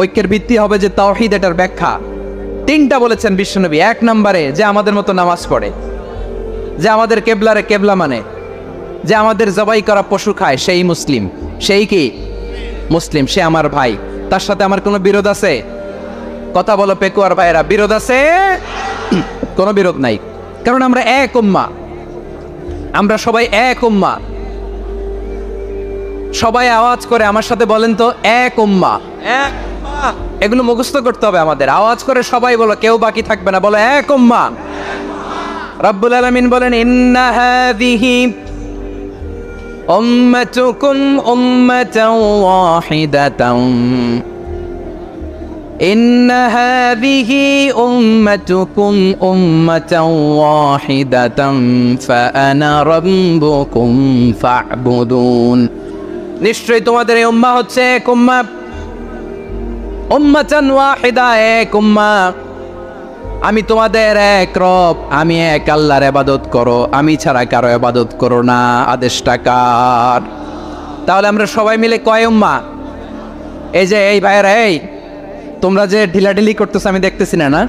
ঐক্যের ভিত্তি হবে যে তাওহীদ, এটার ব্যাখ্যা। তিনটা বলেছেন বিশ্বনবী। এক নম্বরে যে আমাদের মতো নামাজ পড়ে, যে আমাদের কেবলারে কেবলা মানে, যে আমাদের জবাই করা পশু খায়, সেই মুসলিম। সেই কি মুসলিম? সে আমার ভাই। তার সাথে আমার কোনো বিরোধ আছে? কথা বলো পেকুয়ার ভাইয়েরা, বিরোধ আছে? কোনো বিরোধ নাই, কারণ আমরা এক উম্মা, আমরা সবাই এক উম্মা। সবাই আওয়াজ করে আমার সাথে বলেন তো, এক উম্মা। এগুলো মুখস্থ করতে হবে আমাদের। আওয়াজ করে সবাই বলো, কেউ বাকি থাকবে না, বলো এক উম্মা। রব্বুল আলামিন বলেন, ইন্না হাযিহি উম্মাতুকুম উম্মাতান ওয়াহিদাতান, ইন্না হাযিহি উম্মাতুকুম উম্মাতান ওয়াহিদাতান ফাআনা রাব্বুকুম ফা'বুদুন। নিশ্চয়ই তোমাদের এই উম্মাহ হচ্ছে এক উম্মাহ, উম্মাতান ওয়াহিদা, এক উম্মাহ। আমি তোমাদের এক রব, আমি এক আল্লাহর ইবাদত করো, আমি ছাড়া কারো ইবাদত করো না। আদেশটা কার? তাহলে আমরা সবাই মিলে কয় উম্মাহ? এই যে এই ভাইয়েরা, এই তোমরা যে ঢিলাঢিলি করতেছো আমি দেখতেছি না।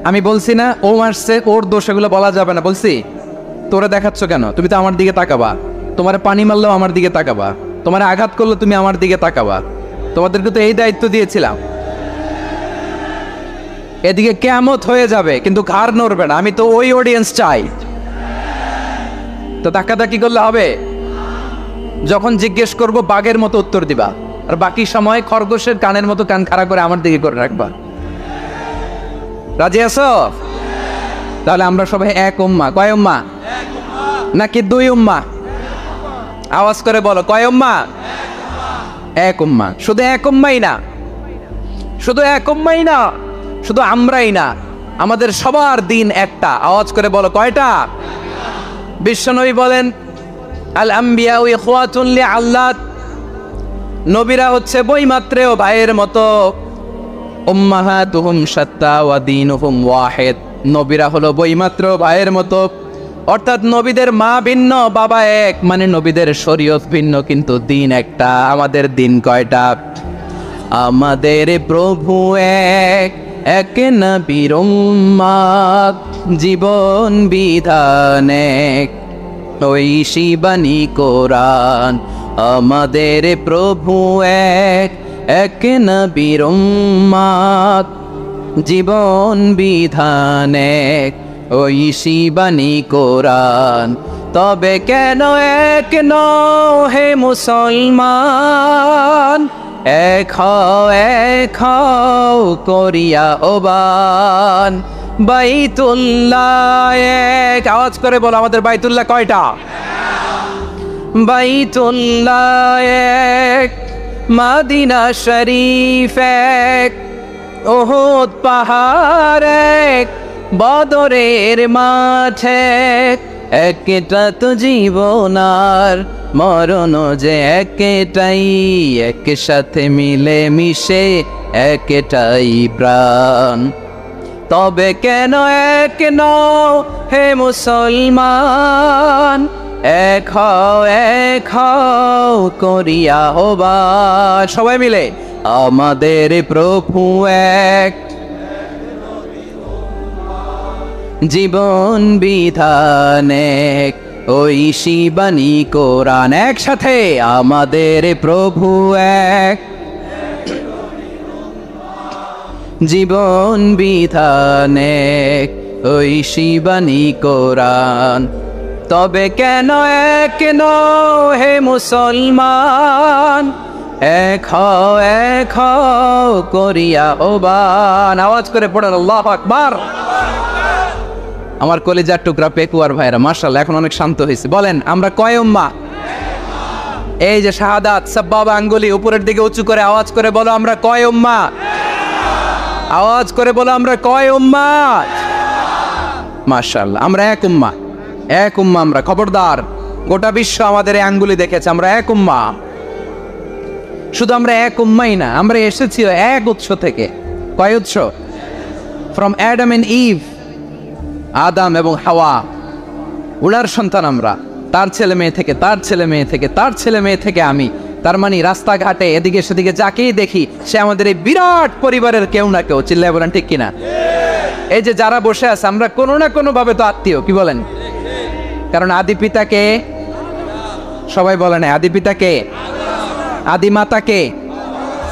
আমি বলছি না ও মারছে, ওর দোষ, এগুলো বলা যাবে না। বলছি তোরা দেখাচ্ছ কেন? তুমি তো আমার দিকে তাকাবা। তোমার পানি মারলেও আমার দিকে তাকাবা, তোমার আঘাত করলে তুমি আমার দিকে তাকাবা। তোমাদেরকে তো এই দায়িত্ব দিয়েছিলাম। এদিকে কিয়ামত হয়ে যাবে কিন্তু ঘাড় নড়বে না। আমি তো ওই অডিয়েন্স চাই। তো তাকাতাকি করলে হবে? যখন জিজ্ঞেস করব বাঘের মতো উত্তর দিবা, আর বাকি সময় খরগোশের কানের মতো কান খাড়া করে আমার দিকে করে রাখবা। রাজি আছো? তাহলে আমরা সবাই এক উম্মাহ। কয় উম্মাহ? নাকি দুই উম্মাহ? আওয়াজ করে বলো, কয় উম্মাহ? এক উম্মাহ। শুধু এক উম্মাই না, শুধু এক উম্মাই না, শুধু আমরাই না, আমাদের সবার দিন একটা। আওয়াজ করে বলো, কয়টা? বিশ্বনবী বলেন, আল আম্বিয়া ইখওয়াতুন লিআল্লাত, নবীরা হচ্ছে বৈমাত্রেয় ভাইয়ের মতো। উম্মাহাতুহুম শাত্তা ওয়া দীনুহুম ওয়াহিদ, নবীরা হলো বৈমাত্রেয় ভাইয়ের মতো। অর্থাৎ নবীদের মা ভিন্ন, বাবা এক, মানে নবীদের শরীয়ত ভিন্ন কিন্তু দিন একটা। আমাদের দিন কয়টা? আমাদের প্রভু এক, এক নবীর উম্মাত, জীবন বিধান এক, ঐশী বাণী কোরআন। আমাদের প্রভু এক, এক নবীর উম্মাত, জীবন বিধান এক, ঐশী বাণী কোরআন। তবে কেন এক নও হে মুসলমান? এক হও করিয়া ওবান। বাইতুল্লাহ এক, আওয়াজ করে বলো, আমাদের বাইতুল্লাহ কয়টা? বাইতুল্লাহ এক, মদিনা শরীফ এক, উহুদ পাহাড় এক, বদরের মাঠ এক। একটা তো জীবন আর মরণ যে একটাই, একসাথে মিলে মিশে একটাই প্রাণ। তবে কেন এক নও হে মুসলমান? এক হও করিয়া আহ্বান। সবাই মিলে, আমাদের প্রভু এক, জীবন বিধান এক, ঐশী বাণী কোরআন। একসাথে, আমাদের প্রভু এক, জীবন বিধান এক, ঐশী বাণী কোরআন। তবে কেন এক নও হে মুসলমান? এক হও করিয়া আহ্বান। আওয়াজ করে পড়েন আল্লাহু আকবার। আমার কলিজার টুকরা পেকুয়ার ভাইরা, মাশাআল্লাহ এখন অনেক শান্ত হয়েছে। বলেন, আমরা কয় উম্মাহ? এই যে শাহাদাত, সাব্বাবা আঙ্গুলি উপরের দিকে উঁচু করে আওয়াজ করে বলো, আমরা কয় উম্মাহ? আওয়াজ করে বলো, আমরা কয় উম্মাহ? মাশাআল্লাহ, আমরা এক উম্মাহ, এক উম্মাহ আমরা। খবরদার, গোটা বিশ্ব আমাদের এই আঙ্গুলি দেখেছে, আমরা এক উম্মাহ। শুধু আমরা এক উম্মাই না, আমরা এসেছি এক উৎস থেকে। কয় উৎস? ফ্রম অ্যাডাম এন্ড ইভ, আদম এবং হাওয়া, ওনার সন্তান আমরা। তার ছেলে মেয়ে থেকে, তার ছেলে মেয়ে থেকে, তার ছেলে মেয়ে থেকে আমি, তার মানে রাস্তাঘাটে এদিকে সেদিকে যাকেই দেখি সে আমাদের এই বিরাট পরিবারের কেউ না কেউ। চিল্লায় বলেন ঠিক কিনা? এই যে যারা বসে আছে আমরা কোনো না কোনো ভাবে তো আত্মীয়, কি বলেন? কারণ আদি পিতাকে সবাই বলে না, আদি পিতাকে, আদি মাতাকে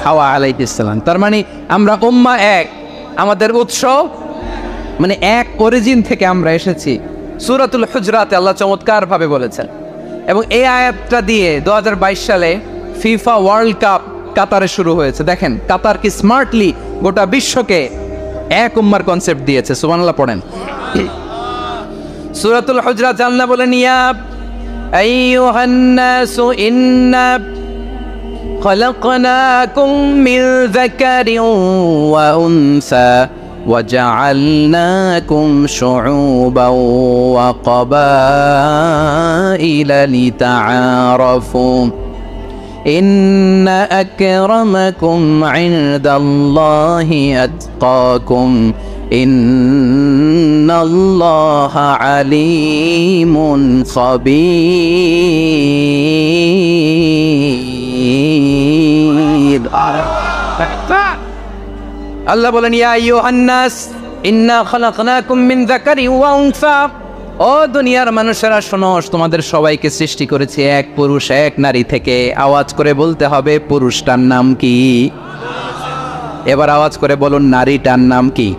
হাওয়া আলাইহিস সালাম। তার মানে আমরা উম্মাহ এক, আমাদের উৎস মানে এক অরিজিন থেকে আমরা এসেছি। সূরাতুল হুজরাতে আল্লাহ চমৎকার ভাবে বলেছেন। এবং এই আয়াতটা দিয়ে 2022 সালে ফিফা ওয়ার্ল্ড কাপ কাতারে শুরু হয়েছে। দেখেন কাতার কি স্মার্টলি গোটা বিশ্বকে এক উম্মার কনসেপ্ট দিয়েছে। সুবহানাল্লাহ পড়েন। সূরাতুল হুজরাত আল্লাহ বলেন, ইয়া আইয়ুহান নাসু ইন্না খলাকনাকুম মিন যাকারিন ওয়া উনসা وجعلناكم شعوبا وقبائل لتعارفوا إن أكرمكم عند الله أتقاكم إن الله عليم خبير আল্লাহ বলেন, ইয়া আইয়ুহান নাস ইন্না খালাকনাকুম মিন যাকারিন ওয়া উনসা, ও দুনিয়ার মানুষেরা শোনো, তোমাদের সবাইকে সৃষ্টি করেছি এক পুরুষ এক নারী থেকে। আওয়াজ করে বলতে হবে পুরুষটার নাম কি? এবার আওয়াজ করে বলুন নারীটার নাম কি?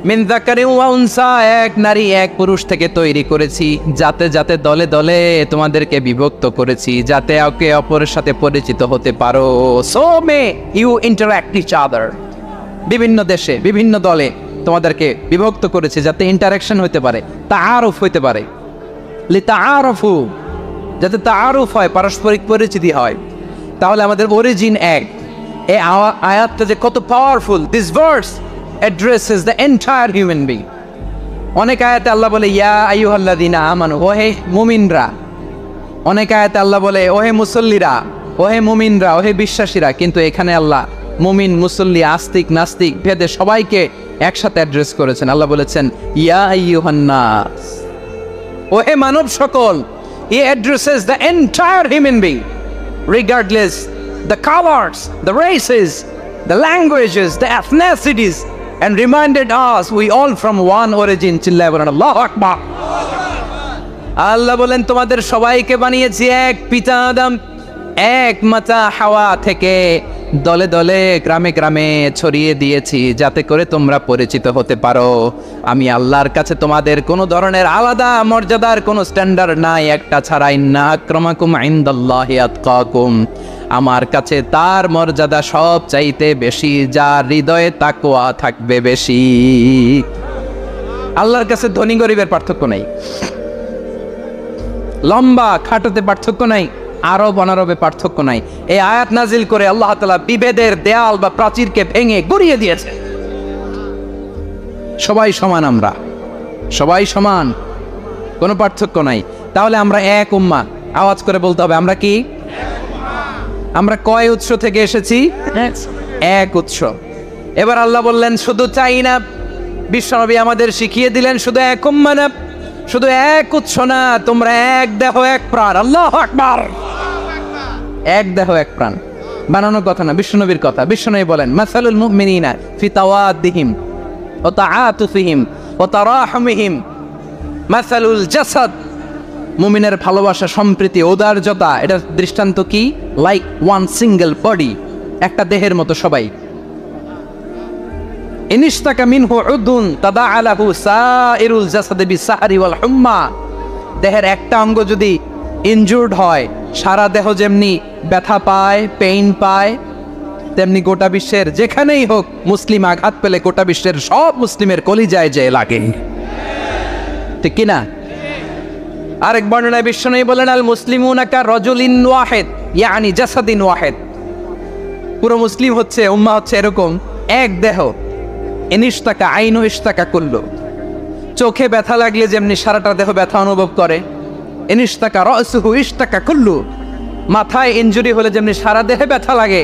মিন যাকারিন ওয়া উনসা, এক নারী এক পুরুষ থেকে তৈরি করেছি। যাতে যাতে দলে দলে তোমাদেরকে বিভক্ত করেছি, যাতে একে অপরের সাথে পরিচিত হতে পারো। So may you interact each other. বিভিন্ন দেশে বিভিন্ন দলে তোমাদেরকে বিভক্ত করেছি যাতে ইন্টারাকশন হতে পারে, তাআরুফ হতে পারে। লিতাআরফু, যাতে তাআরুফ হয়, পারস্পরিক পরিচিতি হয়। তাহলে আমাদের অরিজিন এক। এই আয়াতটা যে কত powerful! This verse addresses the entire human being. অনেক আয়াতে আল্লাহ বলে ইয়া আইয়ুহাল্লাযীনা আমানু, ওহে মুমিনরা। অনেক আয়াতে আল্লাহ বলে ওহে মুসল্লিরা, ওহে মুমিনরা, ওহে বিশ্বাসীরা। কিন্তু এখানে আল্লাহ মুমিন মুসল্লি আস্তিক নাস্তিক ভেদে সবাইকে একসাথে অ্যাড্রেস করেছেন। আল্লাহ বলেছেন ইয়া আইয়ুহান নাস, ওহে মানব সকল। He addresses the entire human being regardless the colors, the races, the languages, the ethnicities, and reminded us we all from one origin. চিল্লায় বলেন আল্লাহু আকবার। আল্লাহ বলেন তোমাদের সবাইকে বানিয়েছি এক পিতা আদম, এক মাতা হাওয়া থেকে। দলে দলে গ্রামে গ্রামে ছড়িয়ে দিয়েছি যাতে করে তোমরা পরিচিত হতে পারো। আমি আল্লাহর কাছে তোমাদের কোনো ধরনের আলাদা মর্যাদার কোনো স্ট্যান্ডার্ড নাই একটা ছাড়া। ইন্না আক্রামাকুম ইনদাল্লাহি আতকাকুম, আমার কাছে তার মর্যাদা সব চাইতে বেশি যার হৃদয়ে তাকওয়া থাকবে বেশি। আল্লাহর কাছে ধনী গরিবের পার্থক্য নাই, লম্বা খাটোতে পার্থক্য নাই, আরব অনারবে পার্থক্য নাই। এই আয়াত নাজিল করে আল্লাহ তাআলা বিভেদের দেয়াল বা প্রাচীরকে ভেঙে গড়িয়ে দিয়েছে। সবাই সমান, আমরা সবাই সমান, কোনো পার্থক্য নাই। তাহলে আমরা এক উম্মাহ। আওয়াজ করে বলতে হবে আমরা কি? আমরা কয় উৎস থেকে এসেছি? এক উৎস। এবার আল্লাহ বললেন শুধু চাই না, বিশ্বনবী আমাদের শিখিয়ে দিলেন শুধু এক উম্মাহ না, শুধু এক উৎস না, তোমরা এক দেহ এক প্রাণ। আল্লাহু আকবার। এক দেহ এক প্রাণ বানানোর কথা না, বিশ্বনবীর কথা। বিশ্বনবী বলেন মাসালুল মুমিনিনা ফি তাওয়াদ্দিহিম ওয়া তাআতুফিহিম ওয়া তারাহুমিহিম মাসালুল জাসাদ। মুমিনের ভালোবাসা, সম্প্রীতি, ঔদার্যতা, এটা দৃষ্টান্ত কি? লাইক ওয়ান সিঙ্গেল বডি, একটা দেহের মতো সবাই। ইনিশতাকা মিনহু উদুন তাদাআলাহু সাইরুল জাসাদি বিসাহরি ওয়াল হুম্মা। দেহের একটা অঙ্গ যদি ইনজুর্ড হয়, সারা দেহ যেমনি ব্যথা পায়, পেইন পায়, তেমনি গোটা বিশ্বের যেখানেই হোক মুসলিম আঘাত পেলে গোটা বিশ্বের সব মুসলিমের কলিজায় যে লাগে, ঠিক কিনা? আরেক বর্ণনায় বিশ্বনবী বলেন আল মুসলিমুনা কা রাজুলিন ওয়াহিদ ইয়ানি জাসাদিন ওয়াহিদ। পুরো মুসলিম হচ্ছে, উম্মাহ হচ্ছে এরকম এক দেহ। ইনিশতাকা আইনু ইশতাকা কুল্লু, চোখে ব্যথা লাগলে যেমনি সারাটা দেহ ব্যথা অনুভব করে। ইনিশতাকা রাসুহু ইশতাকা কুল্লু, মাথায় ইনজুরি হলে যেমনি সারা দেহে ব্যথা লাগে,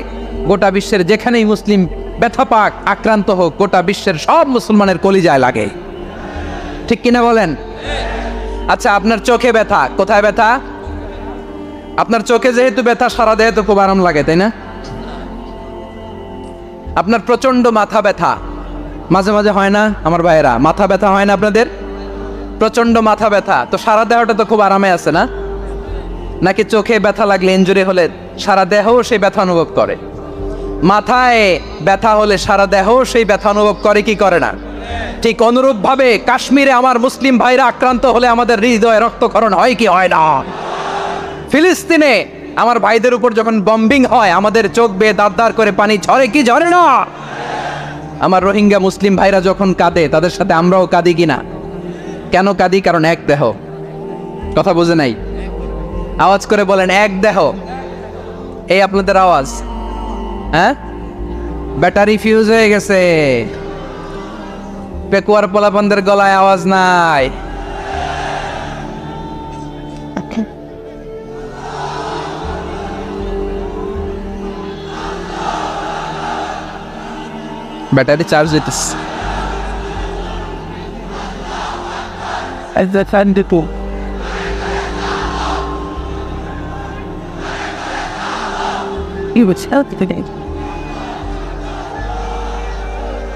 গোটা বিশ্বের যেখানেই মুসলিম ব্যথা পাক, আক্রান্ত হোক, গোটা বিশ্বের সব মুসলমানের কলিজায় লাগে, ঠিক কিনা বলেন? আচ্ছা, আপনার চোখে ব্যথা, কোথায় ব্যথা? আপনার চোখে যেহেতু ব্যথা, সারা দেহে তো খুব আরাম লাগে, তাই না? আপনার প্রচন্ড মাথা ব্যথা মাঝে মাঝে হয় না আমার ভাইয়েরা? মাথা ব্যথা হয় না আপনাদের? প্রচন্ড মাথা ব্যথা, তো সারা দেহটা তো খুব আরামে আছে না? নাকি চোখে ব্যথা লাগলে, ইনজুরি হলে সারা দেহও সেই ব্যথা অনুভব করে? মাথায় ব্যথা হলে সারা দেহ সেই ব্যথা অনুভব করে কি করে না? ঠিক অনুরূপ ভাবে কাশ্মীরে আমার মুসলিম ভাইরা আক্রান্ত হলে আমাদের হৃদয়ে রক্তক্ষরণ হয় কি হয় না? ফিলিস্তিনে আমার ভাইদের উপর যখন বম্বিং হয় আমাদের চোখ বেয়ে দাঁত দাঁড় করে পানি ঝরে কি ঝরে না? আমার রোহিঙ্গা মুসলিম ভাইরা যখন কাঁদে তাদের সাথে আমরাও কাঁদি কিনা? কেন কাঁদি? কারণ এক দেহ। কথা বুঝে নাই? আওয়াজ করে বলেন, এক দেহ। এই আপনাদের আওয়াজ, হ্যাঁ? ব্যাটারি ফিউজ হয়ে গেছে, পেকুয়ার পোলাপানদের গলায় আওয়াজ নাই। ব্যাটারি চার্জ হইতেছে।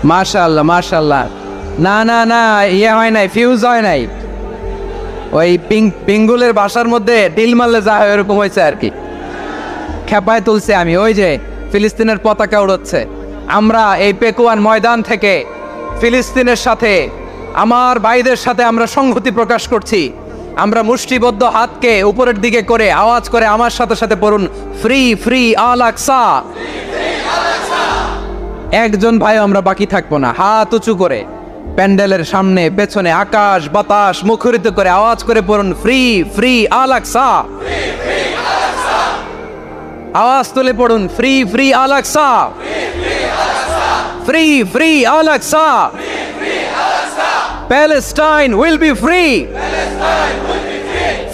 মাশাআল্লাহ মাশাআল্লাহ। না না না, ইয়ে হয় নাই, ফিউজ হয় নাই। ওই পিঙ্গুলের বাসার মধ্যে ডিল মারলে যা হয় এরকম হয়েছে আর কি। খেপায় তুলছে আমি, ওই যে ফিলিস্তিনের পতাকা উড়াচ্ছে। আমরা এই পেকুয়ান ময়দান থেকে ফিলিস্তিনের সাথে, আমার ভাইদের সাথে আমরা সংহতি প্রকাশ করছি। আমরা মুষ্টিবদ্ধ হাতকে উপরের দিকে করে আওয়াজ করে আমার সাথে সাথে পড়ুন, ফ্রি ফ্রি আল আকসা। একজন ভাই আমরা বাকি থাকবো না, হাত উঁচু করে প্যান্ডেলের সামনে পেছনে আকাশ বাতাস মুখরিত করে আওয়াজ করে পড়ুন, ফ্রি ফ্রি আল আকসা। আওয়াজ তুলে পড়ুন, free free Al Aqsa, free free Al Aqsa. Palestine will be free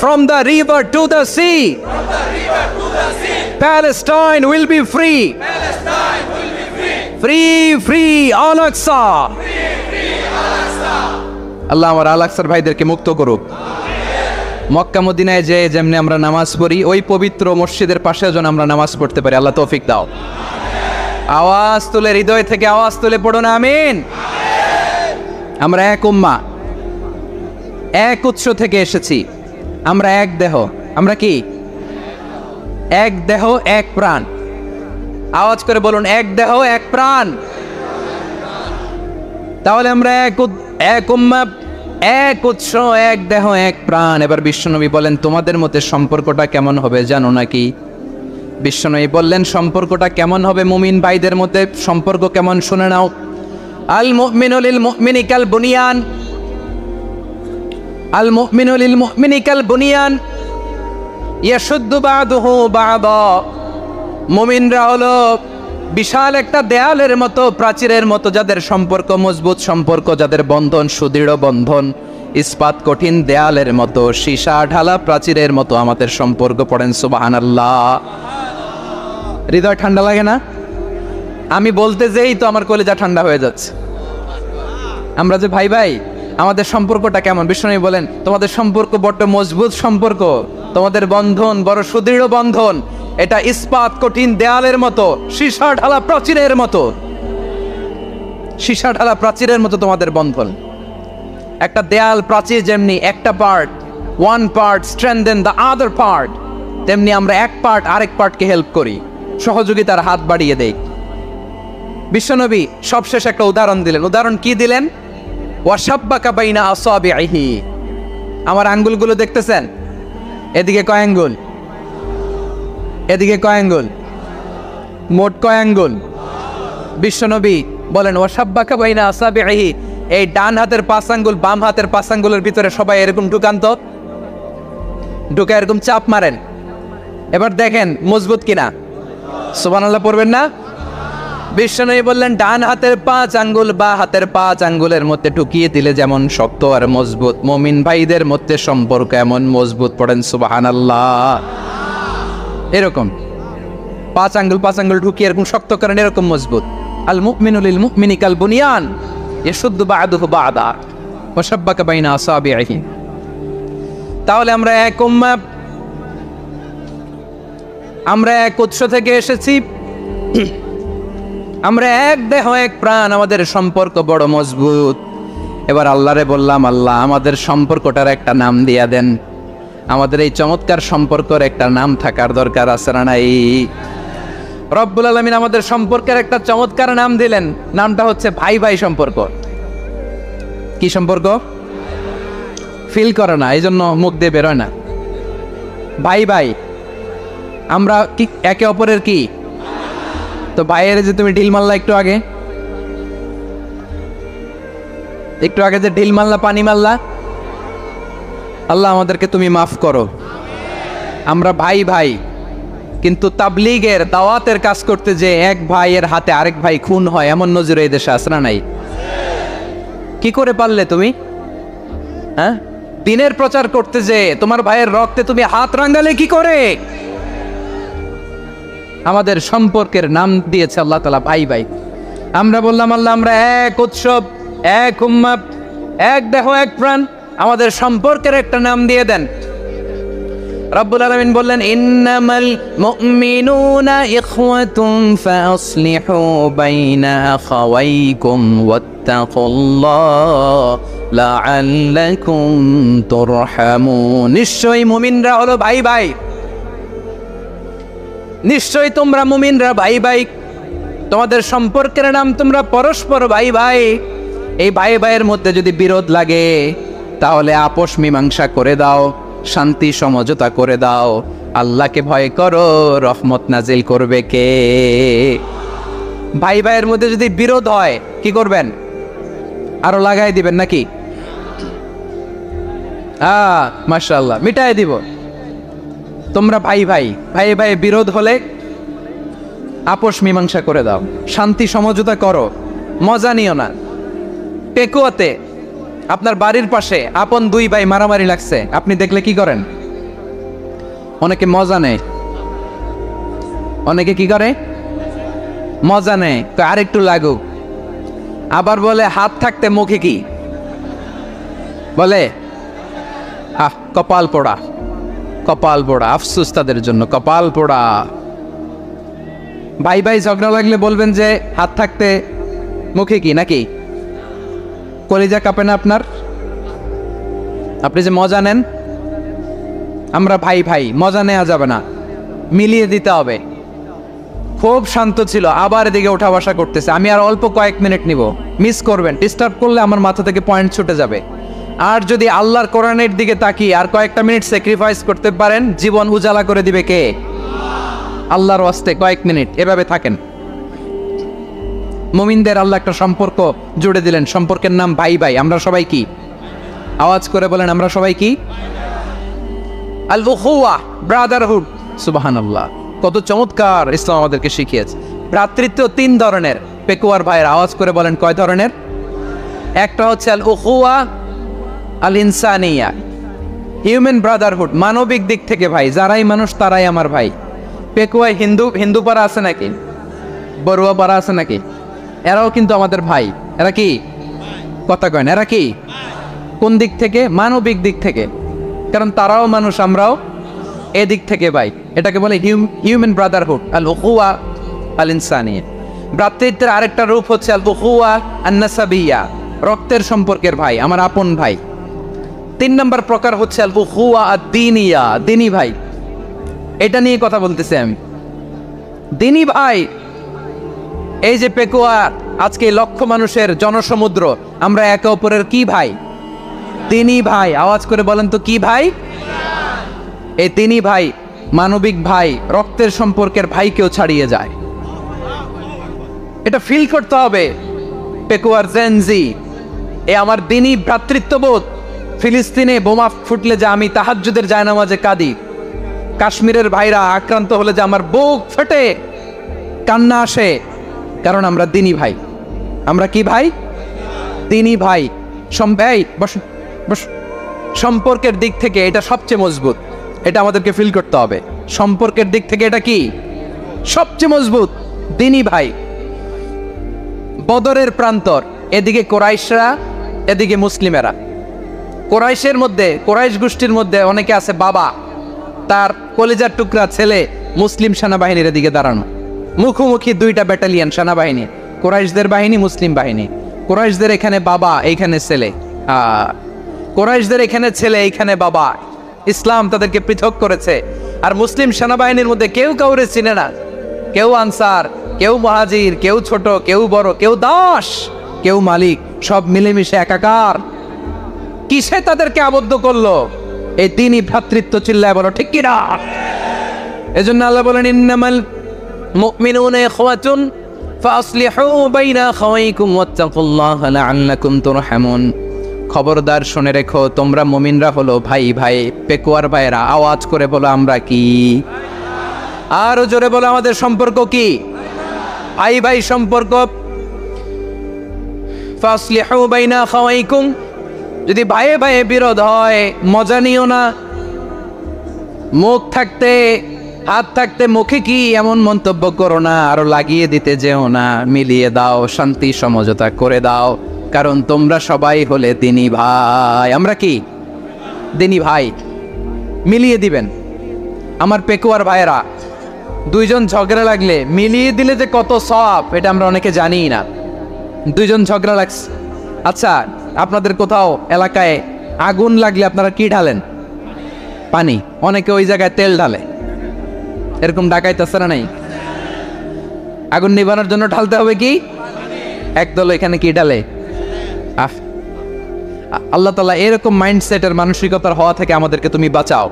from the river to the sea. Palestine will be free. Free free Al Aqsa. আল্লাহ আমার আল আকসার ভাইদেরকে মুক্ত করুক। মক্কা মদিনায় যে যেমনি আমরা নামাজ পড়ি, ওই পবিত্র মসজিদের পাশে যেন আমরা নামাজ পড়তে পারি। আল্লাহ তৌফিক দাও। আওয়াজ তুলে, হৃদয় থেকে আওয়াজ তুলে পড়ুন আমিন। আমরা এক উম্মাহ, এক উৎস থেকে এসেছি। আমরা এক দেহ। আমরা কি? এক দেহ এক প্রাণ। আওয়াজ করে বলুন, এক দেহ এক প্রাণ। তাহলে আমরা এক উম্মাহ, এক উৎস, এক দেহ এক প্রাণ। এবার বিশ্বনবী বলেন, তোমাদের মধ্যে সম্পর্কটা কেমন হবে জানো নাকি? বিশ্বনবী বললেন, সম্পর্কটা কেমন হবে মুমিন ভাইদের মধ্যে? সম্পর্ক কেমন শুনে নাও। আল মুমিনু লিল মুমিনি কাল বুনিয়ান, আল মুমিনু লিল মুমিনি কাল বুনিয়ান ইয়াশুদ্দু বা'দুহু বা'দা। মুমিনরা হলো বিশাল একটা দেয়ালের মতো, প্রাচীরের মতো, যাদের সম্পর্ক মজবুত সম্পর্ক, যাদের বন্ধন সুদৃঢ় বন্ধন, ইস্পাত কঠিন দেয়ালের মতো, সীসা ঢালা প্রাচীরের মতো আমাদের সম্পর্ক। পড়েন সুবহানাল্লাহ। হৃদয় ঠান্ডা লাগে না? আমি বলতে যেই তো আমার কলিজা ঠান্ডা হয়ে যাচ্ছে। আমরা যে ভাই ভাই, আমাদের সম্পর্কটা কেমন? বিষ্ণু বলেন, তোমাদের সম্পর্ক বড্ড মজবুত সম্পর্ক, তোমাদের বন্ধন বড় সুদৃঢ় বন্ধন। এটা ইস্পাত কঠিন দেয়ালের মতো, সীসা ঢালা প্রাচীরের মতো, সীসা ঢালা প্রাচীরের মতো তোমাদের বন্ধন। একটা দেয়াল প্রাচীর যেমনি একটা part, one part strengthen the other part, তেমনি আমরা এক পার্ট আরেক পার্টকে হেল্প করি, সহযোগিতার হাত বাড়িয়ে দেই। বিশ্বনবী সবশেষ একটা উদাহরণ দিলেন। উদাহরণ কি দিলেন? ওয়াশাব্বাকা বাইনা আসাবিহি। আমার আঙ্গুলগুলো দেখতেছেন? এদিকে কয় আঙ্গুল? এদিকে কয় আঙ্গুল? মোট কয় আঙ্গুল? বিশ্বনবী বলেন, ওয়াশাব্বাকা বাইনা আসাবিহি। এই ডান হাতের 5 আঙ্গুল বাম হাতের 5 আঙ্গুলের ভিতরে সবাই এরকম ঢুকান তো, ঢুকে এরকম চাপ মারেন। এবার দেখেন মজবুত কিনা। সুবহানাল্লাহ পড়বেন না? বিশ্বনবী বললেন, ডান হাতের 5 আঙ্গুল বা হাতের 5 আঙ্গুলের মধ্যে ঢুকিয়ে দিলে যেমন শক্ত আর মজবুত, মুমিন ভাইদের মধ্যে সম্পর্ক এমন মজবুত। পড়েন সুবহানাল্লাহ। এরকম 5 আঙ্গুল ঢুকিয়ে এরকম শক্ত করেন, এরকম মজবুত। আল মুমিনু লিল মুমিনি কাল বুনিয়ান ইয়াশুদ্দু বা'দুহু বা'দা ওয়া শাব্বাকা বাইনা আসাবিহি। তাহলে আমরা এক উম্মাহ, আমরা এক উৎস থেকে এসেছি, আমরা এক দেহ এক প্রাণ, আমাদের সম্পর্ক বড় মজবুত। এবার আল্লাহরে বললাম, আল্লাহ আমাদের সম্পর্কটার একটা নাম দিয়া দেন। আমাদের এই চমৎকার সম্পর্কের একটা নাম থাকার দরকার আছে না নাই? রব্বুল আলামিন আমাদের সম্পর্কের একটা চমৎকার নাম দিলেন, নামটা হচ্ছে ভাই ভাই সম্পর্ক। কি সম্পর্ক? ফিল করে না, এই জন্য মুখ দিয়ে বেরোয় না। ভাই ভাই, আমরা কি একে অপরের কি? তো ভাইয়ের যে তুমি ঢিল মারলা একটু আগে যে ঢিল মারলা, পানি মারলা, আল্লাহ আমাদেরকে তুমি মাফ করো। আমরা ভাই ভাই, কিন্তু তাবলীগের দাওয়াতের কাজ করতে যে এক ভাইয়ের হাতে আরেক ভাই খুন হয়, এমন নজির এই দেশে আছে না নাই? কি করে পারলে তুমি? হ্যাঁ, দিনের প্রচার করতে যে তোমার ভাইয়ের রক্তে তুমি হাত রাঙালে কি করে? আমাদের সম্পর্কের নাম দিয়েছে আল্লাহ তাআলা ভাই ভাই। আমরা বললাম, আল্লাহ আমরা এক উৎসব, এক উম্মাহ, এক দেহ এক প্রাণ, আমাদের সম্পর্কের একটা নাম দিয়ে দেন। রব্বুল আলামিন বললেন, ইন্নামাল মুমিনুনা ইখওয়াতুন ফাসলিহু বাইনা আখাওয়াইকুম ওয়াত্তাকুল্লাহ লাআল্লাকুম তুরহামুন। নিশ্চয়ই মুমিনরা হলো ভাই ভাই, নিশ্চয়ই তোমরা মুমিনরা ভাই ভাই, তোমাদের সম্পর্কের নাম তোমরা পরস্পর ভাই ভাই। এই ভাই ভাইয়ের মধ্যে যদি বিরোধ লাগে তাহলে আপোষ মীমাংসা করে দাও, শান্তি সমঝোতা করে দাও। আল্লাহকে ভয় করো, রহমত নাজিল করবে কে? ভাই ভাইয়ের মধ্যে যদি বিরোধ হয় কি করবেন? আরো লাগাই দিবেন নাকি? মাশাআল্লাহ, মিটাই দিব। তোমরা ভাই ভাই, ভাই ভাই বিরোধ হলে আপোষ মীমাংসা করে দাও, শান্তি সমঝোতা করো, মজা নিও না। পেকুয়াতে আপনার বাড়ির পাশে আপন দুই ভাই মারামারি লাগছে, আপনি দেখলে কি করেন? অনেকে মজা নেয়, অনেকে কি করে? মজা নেয়, আর একটু লাগুক। আবার বলে হাত থাকতে মুখে কি বলে? কপাল পোড়া, কপাল পোড়া। আফসোস তাদের জন্য, কপাল পোড়া। ভাই ভাই ঝগড়া লাগলে বলবেন যে হাত থাকতে মুখে কি, নাকি? কলিজা কাঁপে না আপনার? আপনি যে মজা নেন, আমরা ভাই ভাই, মজা নেওয়া যাবে না, মিলিয়ে দিতে হবে। খুব শান্ত ছিল, আবার এদিকে ওঠা বসা করতেছে। আমি আর অল্প কয়েক মিনিট নিব, মিস করবেন। ডিস্টার্ব করলে আমার মাথা থেকে পয়েন্ট ছুটে যাবে। আর যদি আল্লাহর কোরআনের দিকে তাকিয়ে আর কয়েকটা মিনিট স্যাক্রিফাইস করতে পারেন, জীবন উজালা করে দিবে কে? আল্লাহর ওয়াস্তে কয়েক মিনিট এভাবে থাকেন। মুমিনদের আল্লাহ একটা সম্পর্ক জুড়ে দিলেন, সম্পর্কের নাম ভাই ভাই। আমরা সবাই কি? আওয়াজ করে বলেন, আমরা সবাই কি? আল উখুয়া, ব্রাদারহুড। সুবহানাল্লাহ, কত চমৎকার ইসলাম আমাদেরকে শিখিয়েছে। ভ্রাতৃত্ব তিন ধরনের। পেকুয়ার ভাইয়ের আওয়াজ করে বলেন, কয় ধরনের? একটা হচ্ছে আল উখুয়া আল ইনসানিয়া, হিউম্যান ব্রাদারহুড, মানবিক দিক থেকে ভাই, যারাই মানুষ তারাই আমার ভাই। পেকুয়ায় হিন্দু পাড়া আছে নাকি? বড়ুয়া পাড়া আছে নাকি? এরাও কিন্তু আমাদের ভাই। এরা কি? কথা কয় না, এরা কি? কোন দিক থেকে? মানবিক দিক থেকে, কারণ তারাও মানুষ, আমরাও এদিক থেকে ভাই। এটাকে বলে হিউম্যান ব্রাদারহুড, আল উখুয়া আল ইনসানিয়া। ভ্রাতৃত্বের আরেকটা রূপ হচ্ছে আল উখুয়া আন নাসাবিয়া, রক্তের সম্পর্কের ভাই, আমার আপন ভাই। তিন নম্বর প্রকার হচ্ছে আল উখুয়া আদ দীনিয়া, দিনী ভাই। এটা নিয়ে কথা বলতেছি আমি, দিনী ভাই। এই যে পেকুয়া, আজকে লক্ষ মানুষের জনসমুদ্র, আমরা একে অপরের কি ভাই? দিনী ভাই। আওয়াজ করে বলেন তো, কি ভাই? এই দিনী ভাই, মানবিক ভাই, রক্তের সম্পর্কের ভাইকেও ছাড়িয়ে যায়। এটা ফিল করতে হবে। পেকুয়ার জেনজি, এ আমার দিনী ভ্রাতৃত্ববোধ। ফিলিস্তিনে বোমা ফুটলে যে আমি তাহাজ্জুদের জায়নামাজে কাঁদি, কাশ্মীরের ভাইরা আক্রান্ত হলে যে আমার বুক ফেটে কান্না আসে, কারণ আমরা দিনী ভাই। আমরা কি ভাই? দিনী ভাই। সম্পর্কের দিক থেকে এটা সবচেয়ে মজবুত, এটা আমাদেরকে ফিল করতে হবে। সম্পর্কের দিক থেকে এটা কি? সবচেয়ে মজবুত, দিনী ভাই। বদরের প্রান্তর, এদিকে কোরাইশরা, এদিকে মুসলিমেরা। কোরাইশের মধ্যে, কোরাইশ গোষ্ঠীর মধ্যে অনেকে আছে বাবা, তার কলিজার টুকরা ছেলে মুসলিম সেনাবাহিনীর দিকে দাঁড়ানো, মুখোমুখি দুইটা ব্যাটালিয়ন সেনাবাহিনী, কুরাইশদের বাহিনী, মুসলিম বাহিনী। কুরাইশদের এখানে বাবা, এইখানে ছেলে, কুরাইশদের এখানে ছেলে, এইখানে বাবা। ইসলাম তাদেরকে পৃথক করেছে। আর মুসলিম সেনাবাহিনীর মধ্যে কেউ কাউরে চিনে না, কেউ আনসার, কেউ মুহাজির, কেউ ছোট, কেউ বড়, কেউ দাস, কেউ মালিক, সব মিলেমিশে একাকার। কিসে তাদেরকে আবদ্ধ করলো? এই দ্বীনি ভ্রাতৃত্ব। চিল্লায় বলো ঠিক কিনা? এজন্য আল্লাহ বলেন, ইন্নামাল মুমিনুনা ইখওয়াতুন ফাসলিহু বাইনা আখাওয়াইকুম ওয়াত্তাকুল্লাহা লাআল্লাকুম তুরহামুন। খবরদার শুনে রেখো, তোমরা মুমিনরা হলো ভাই ভাই, পেকুয়ার ভাইরা। আওয়াজ করে বলো আমরা কি? আরো জোরে বলো আমাদের সম্পর্ক কি? ভাই ভাই সম্পর্ক। ফাসলিহু বাইনা আখাওয়াইকুম। যদি ভাইয়ে ভাইয়ে বিরোধ হয়, মজা নিও না। মুখ থাকতে, হাত থাকতে মুখে কি এমন মন্তব্য করো না, আরো লাগিয়ে দিতে যেও না। মিলিয়ে দাও, শান্তি সমঝোতা করে দাও, কারণ তোমরা সবাই হলে দ্বীনি ভাই। আমরা কি? দ্বীনি ভাই। মিলিয়ে দিবেন। আমার পেকুয়ার ভাইয়েরা, দুইজন ঝগড়া লাগলে মিলিয়ে দিলে যে কত সওয়াব, এটা আমরা অনেকে জানিই না। দুইজন ঝগড়া লাগছে, আচ্ছা আপনাদের কোথাও এলাকায় আগুন লাগলে আপনারা কি ঢালেন? পানি। অনেকে ওই জায়গায় তেল ঢালে। এরকম ডাকাইতেছে না নাই? আগুন নিবানোর জন্য ঢালতে হবে কি? একদল এখানে কি ঢালে? আল্লাহ তাআলা এরকম মাইন্ডসেটের মানসিকতার হওয়া থেকে আমাদেরকে তুমি বাঁচাও।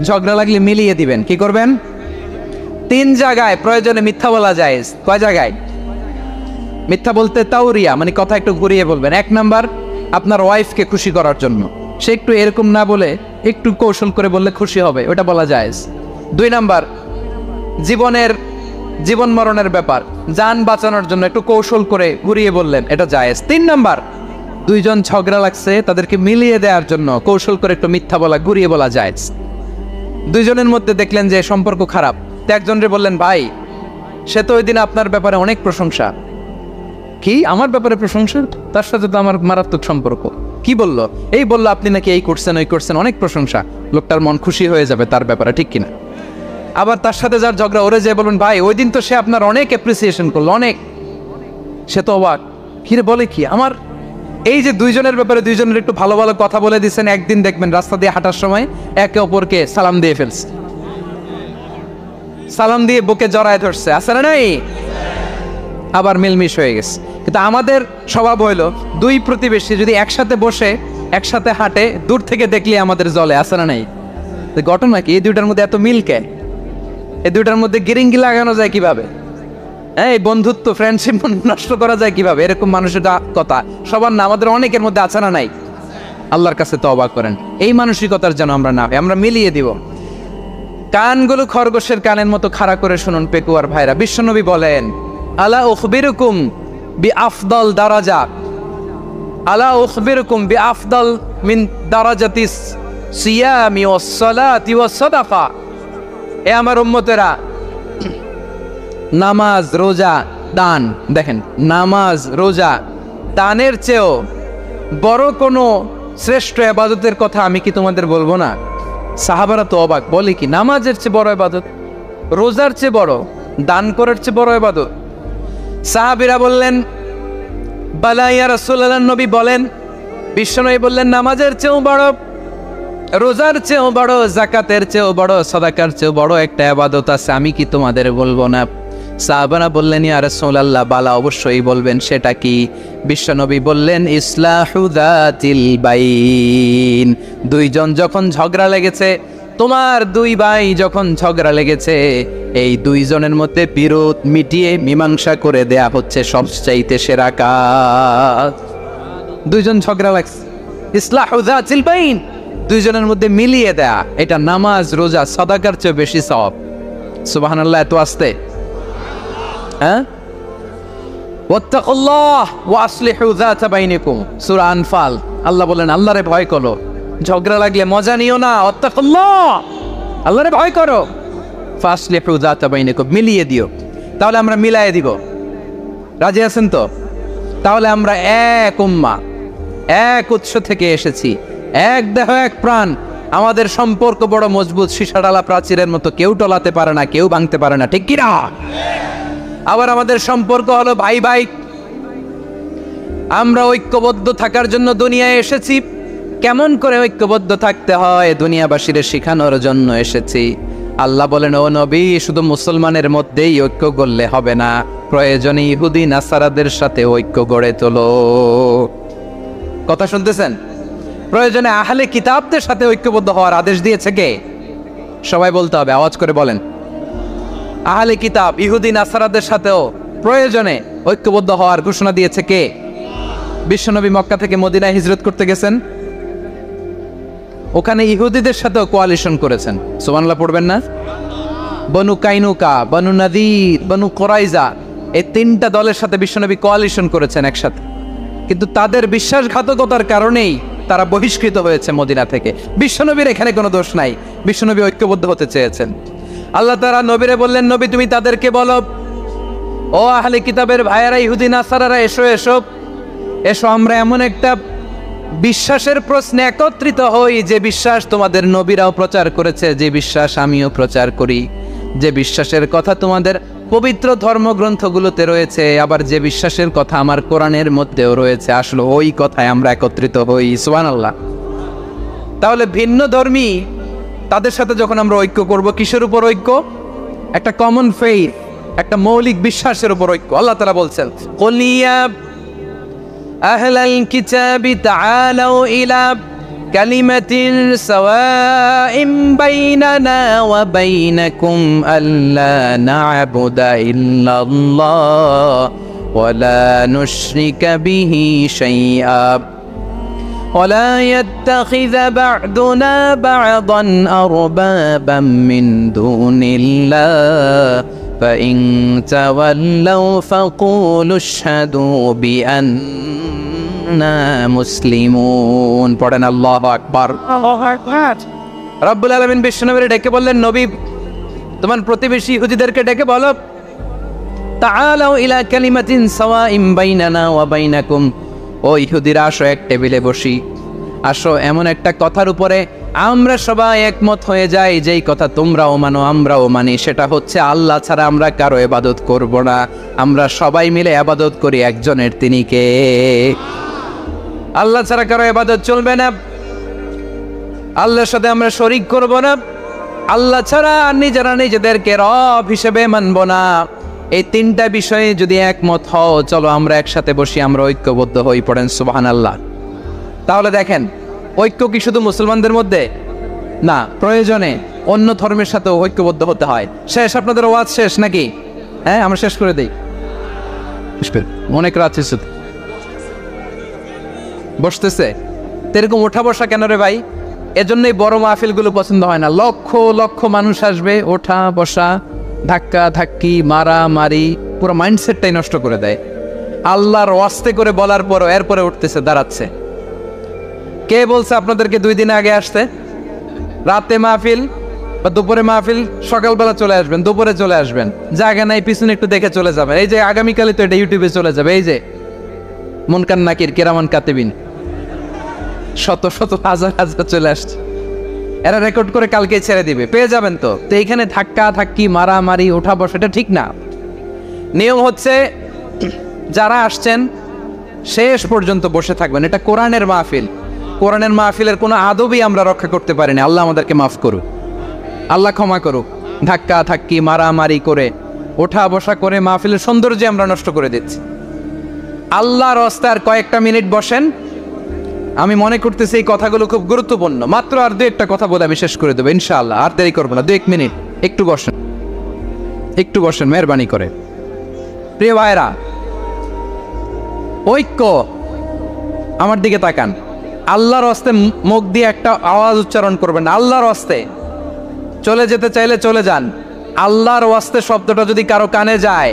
ঝগড়া লাগলে মিলিয়ে দিবেন। কি করবেন? 3 জায়গায় প্রয়োজনে মিথ্যা বলা যায়। কয় জায়গায় মিথ্যা বলতে? তাওরিয়া, মানে কথা একটু ঘুরিয়ে বলবেন। 1 নাম্বার, আপনার ওয়াইফকে খুশি করার জন্য। সে একটু এরকম না বলে একটু কৌশল করে বললে খুশি হবে, ওটা বলা যায়। 2 নাম্বার, জীবন মরণের ব্যাপার, জান বাঁচানোর জন্য একটু কৌশল করে ঘুরিয়ে বললেন, এটা জায়েজ। 3 নাম্বার, দুইজন ঝগড়া লাগছে, তাদেরকে মিলিয়ে দেওয়ার জন্য কৌশল করে একটু মিথ্যা বলা, ঘুরিয়ে বলা জায়েজ। দুইজনের মধ্যে দেখলেন যে সম্পর্ক খারাপ, তো একজনরে বললেন, ভাই সে তো ওই দিন আপনার ব্যাপারে অনেক প্রশংসা। কি আমার ব্যাপারে প্রশংসা? তার সাথে তো আমার মারাত্মক সম্পর্ক। কি বললো? এই বললো আপনি নাকি এই করছেন, ওই করছেন, অনেক প্রশংসা। লোকটার মন খুশি হয়ে যাবে তার ব্যাপারে, ঠিক কিনা? আবার তার সাথে যার ঝগড়া, ওরে যে বলুন, ভাই ওই দিন তো সে আপনার অনেক অ্যাপ্রিসিয়েশন করলো, অনেক। সে তো অবাক, কিরে বলে কি? আমার এই যে দুইজনের ব্যাপারে দুইজনের একটু ভালো ভালো কথা বলে দিচ্ছেন, একদিন দেখবেন রাস্তা দিয়ে হাঁটার সময় একে অপরকে সালাম দিয়ে ফেলছে, সালাম দিয়ে বুকে জড়ায় ধরছে, আছে না নাই? আবার মিলমিশ হয়ে গেছে। কিন্তু আমাদের স্বভাব হইলো, দুই প্রতিবেশী যদি একসাথে বসে একসাথে হাঁটে, দূর থেকে দেখলে আমাদের জলে, আছে না নাই? ঘটনা কি? এই দুইটার মধ্যে এত মিল কে? এই দুইটার মধ্যে গিরিঙ্গি লাগানো যায় কিভাবে? এই বন্ধুত্ব, ফ্রেন্ডশিপ নষ্ট করা যায় কিভাবে? এরকম মানুষের কথা সবার না, আমাদের অনেকের মধ্যে আছে না নাই? আল্লাহর কাছে তওবা করেন, এই মানসিকতার যেন আমরা না হই। আমরা মিলিয়ে দিব। কানগুলো খরগোশের কানের মতো খাড়া করে শুনুন পেকুয়ার ভাইরা। বিশ্বনবী বলেন, আলা উখবিরুকুম বিআফদাল দারাজা, আলা উখবিরুকুম বিআফদাল মিন দারাজাতিস সিয়ামি ওয়াস সালাতি ওয়াস সাদাকা। এ আমার উম্মতেরা, নামাজ, রোজা, দান, দেখেন নামাজ, রোজা, দানের চেয়েও বড় কোনো শ্রেষ্ঠ ইবাদতের কথা আমি কি তোমাদের বলবো না? সাহাবারা তো অবাক, বলে কি নামাজের চেয়ে বড় ইবাদত, রোজার চেয়ে বড়, দান করার চেয়ে বড় ইবাদত? সাহাবীরা বললেন, বালা ইয়া রাসূলুল্লাহ, নবী বলেন। বিশ্বনবী বললেন, নামাজের চেয়েও বড়, রোজার চেয়েও বড়, যাকাতের চেয়েও বড়, সাদাকার চেয়েও বড় একটা ইবাদত আছে, আমি কি তোমাদের বলবো না? সাহাবারা বললেন, ইয়া রাসূলুল্লাহ, বালা অবশ্যই বলবেন, সেটা কি? বিশ্বনবী বললেন, ইসলাহু যাতিল বাইন। দুইজন যখন ঝগড়া লেগেছে, তোমার দুই ভাই যখন ঝগড়া লেগেছে, এই দুইজনের মধ্যে বিরোধ মিটিয়ে মীমাংসা করে দেয়া হচ্ছে সবচাইতে সেরা কাজ। দুইজন ঝগড়া লাগছে, ইসলাহু যাতিল বাইন, দুইজনের মধ্যে মিলিয়ে দেয়া, এটা নামাজ, রোজা, সাদাকার চেয়ে বেশি সওয়াব। সুবহানাল্লাহ, এত আস্তে? হ্যাঁ, ওয়াত্তাকুল্লাহ ওয়া আসলিহু যাতা বাইনিকুম, সূরা আনফাল। আল্লাহ বলেন, আল্লাহরে ভয় করো, ঝগড়া লাগলে মজা নিও না, ওয়াত্তাকুল্লাহ, আল্লাহরে ভয় করো, ফাসলিহু যাতা বাইনিকুম, মিলিয়ে দিও। তাহলে আমরা মিলায়ে দিব। রাজি আছেন তো? তাহলে আমরা এক উম্মাহ, এক উৎস থেকে এসেছি, এক দেহ এক প্রাণ। আমাদের সম্পর্ক বড় মজবুত, সীসাডালা প্রাচীরের মতো, কেউ টলাতে পারে না, কেউ ভাঙতে পারে না, ঠিক কিনা? আবার আমাদের সম্পর্ক হলো ভাই ভাই। আমরা ঐক্যবদ্ধ থাকার জন্য দুনিয়ায় এসেছি। কেমন করে ঐক্যবদ্ধ থাকতে হয় দুনিয়াবাসীর শেখানোর জন্য এসেছি। আল্লাহ বলেন, ও নবী, শুধু মুসলমানের মধ্যেই ঐক্য গড়লে হবে না, প্রয়োজনে ইহুদি নাসারাদের সাথে ঐক্য গড়ে তোলো। কথা শুনতেছেন? প্রয়োজনে আহলে কিতাবদের সাথে ঐক্যবদ্ধ হওয়ার আদেশ দিয়েছে কে? সবাই বলতে হবে, আওয়াজ করে বলেন। আহলে কিতাব ইহুদি নাসারাদের সাথেও প্রয়োজনে ঐক্যবদ্ধ হওয়ার ঘোষণা দিয়েছে কে? বিশ্বনবী মক্কা থেকে মদিনায় হিজরত করতে গেছেন, ওখানে ইহুদিদের সাথেও কোয়ালিশন করেছেন। সুবহানাল্লাহ পড়বেন না? বনু কাইনুকা, বনু নাদির, বনু কোরাইজা, এই তিনটা দলের সাথে বিশ্বনবী কোয়ালিশন করেছেন একসাথে। কিন্তু তাদের বিশ্বাসঘাতকতার কারণেই তারা বহিষ্কৃত হয়েছে মদিনা থেকে। বিশ্বনবীর এখানে কোনো দোষ নাই, বিশ্বনবী ঐক্যবদ্ধ হতে চেয়েছেন। আল্লাহ তাআলা নবীরে বললেন, নবী তুমি তাদেরকে বলো, ও আহলে কিতাবের ভাইয়েরা, ইহুদি নাসারারা, এসো এসো এসো, আমরা এমন একটা বিশ্বাসের প্রশ্নে একত্রিত হই যে বিশ্বাস তোমাদের নবীরাও প্রচার করেছে, যে বিশ্বাস আমিও প্রচার করি, যে বিশ্বাসের কথা তোমাদের পবিত্র ধর্মগ্রন্থগুলোতে রয়েছে, আবার যে বিশ্বাসের কথা আমার কোরআনের মধ্যেও রয়েছে, আসলে ওই কথায় আমরা একত্রিত হই। সুবহানাল্লাহ। তাহলে ভিন্ন ধর্মী তাদের সাথে যখন আমরা ঐক্য করব, কিসের উপর ঐক্য? একটা কমন ফেইথ, একটা মৌলিক বিশ্বাসের উপর ঐক্য। আল্লাহ তাআলা বলছেন, কুল ইয়া আহলাল কিতাবি তাআলাউ ইলা কালিমাতিন সাওয়াইন বাইনানা ওয়া বাইনাকুম আল্লা না'বুদা ইল্লাল্লাহ ওয়া লা নুশরিকা বিহি শাইআ ولا يتخذ بعضنا بعضا أربابا من دون الله فإن تولوا فقولوا اشهدوا بأننا مسلمون পড়েন আল্লাহু আকবার। রব্বুল আলামিন বিশ্বনবীকে ডেকে বললেন, নবী তোমার প্রতিবেশী ইহুদিদেরকে ডেকে বলো, তাআলাউ ইলা কালিমাতিন সাওয়াইন বাইনানা ওয়া বাইনাকুম, ও ইহুদিরা আসো, এক টেবিলে বসি, আসো এমন একটা কথার উপরে আমরা সবাই একমত হয়ে যাই, যেই কথা তোমরাও মানো আমরাও মানি, সেটা হচ্ছে আল্লাহ ছাড়া আমরা কারো ইবাদত করব না, আমরা সবাই মিলে ইবাদত করি একজনের, তিনি কে? আল্লাহ ছাড়া কারো ইবাদত চলবে না, আল্লাহর সাথে আমরা শরীক করব না, আল্লাহ ছাড়া নিজেরা নিজেদেরকে রব হিসেবে মানব না। এই তিনটা বিষয়ে যদি একমত হও, চলো আমরা একসাথে বসি, আমরা ঐক্যবদ্ধ হই। পড়েন সুবহানাল্লাহ। তাহলে দেখেন, ঐক্য কি শুধু মুসলমানদের মধ্যে না, প্রয়োজনে অন্য ধর্মের সাথে ঐক্যবদ্ধ হতে হয়। শেষ? আপনাদের ওয়াজ শেষ নাকি? হ্যাঁ, আমরা শেষ করে দিই। অনেক রাত বসতেছে, এরকম ওঠা বসা কেন রে ভাই? এজন্যই বড় মাহফিলগুলো পছন্দ হয় না। লক্ষ লক্ষ মানুষ আসবে, ওঠা বসা, ধাক্কা ধাক্কি, মারামারি, পুরো মাইন্ডসেটটাই নষ্ট করে দেয়। আল্লাহর ওয়াস্তে করে বলার পরও এরপরে উঠতেছে, দাঁড়াচ্ছে। কে বলছে আপনাদেরকে 2 দিন আগে আসতে? রাতে মাহফিল বা দুপুরে মাহফিল, সকালবেলা চলে আসবেন, দুপুরে চলে আসবেন, জায়গা নাই পিছনে একটু দেখে চলে যাবেন। এই যে আগামীকালে তো এটা ইউটিউবে চলে যাবে, এই যে মুনকার নাকির কিরামান কাতিবিন, শত শত হাজার হাজার চলে আসছে, এরা রেকর্ড করে কালকে ছেড়ে দিবে, পেয়ে যাবেন। তো এইখানে ধাক্কা ধাক্কি, মারামারি, ওঠা বসা, এটা ঠিক না। নিয়ম হচ্ছে যারা আসছেন শেষ পর্যন্ত বসে থাকবেন। এটা কোরআনের মাহফিল, কোরআনের মাহফিলের কোনো আদবই আমরা রক্ষা করতে পারিনি। আল্লাহ আমাদেরকে মাফ করুক, আল্লাহ ক্ষমা করুক। ধাক্কা ধাক্কি, মারামারি করে, ওঠা বসা করে মাহফিলের সৌন্দর্য আমরা নষ্ট করে দিচ্ছি। আল্লাহর রাস্তায় কয়েকটা মিনিট বসেন। আমি মনে করতেছি এই কথাগুলো খুব গুরুত্বপূর্ণ। মাত্র আর 2-1টা কথা বলে আমি শেষ করে দেবো ইনশাআল্লাহ, আর দেরি করবো না। 2-1 মিনিট একটু বসেন, একটু বসেন মেহরবানি করে। প্রিয় ভাইরা, ঐক্য, আমার দিকে তাকান। আল্লাহর হস্তে মুখ দিয়ে একটা আওয়াজ উচ্চারণ করবেন, আল্লাহর হস্তে। চলে যেতে চাইলে চলে যান। আল্লাহর ওয়াস্তে শব্দটা যদি কারো কানে যায়,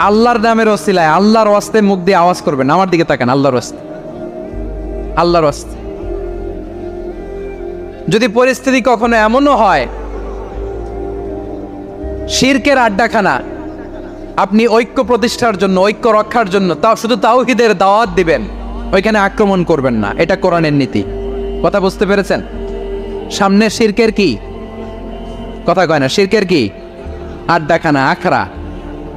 আল্লাহর নামের ওসিলায় আল্লাহর ওয়াস্তে মুখ দিয়ে আওয়াজ করবেন। আমার দিকে তাকান, আল্লাহর ওয়াস্তে, আল্লাহর ওয়াস্তে। যদি পরিস্থিতি কখনো এমনও হয় শিরকের আড্ডাখানা, আপনি ঐক্য প্রতিষ্ঠার জন্য, ঐক্য রক্ষার জন্য তাও শুধু তাওহীদের দাওয়াত দিবেন, ওইখানে আক্রমণ করবেন না। এটা কোরআনের নীতি। কথা বুঝতে পেরেছেন? সামনে শিরকের কি কথা কয় না, শিরকের কি আড্ডাখানা, আখড়া।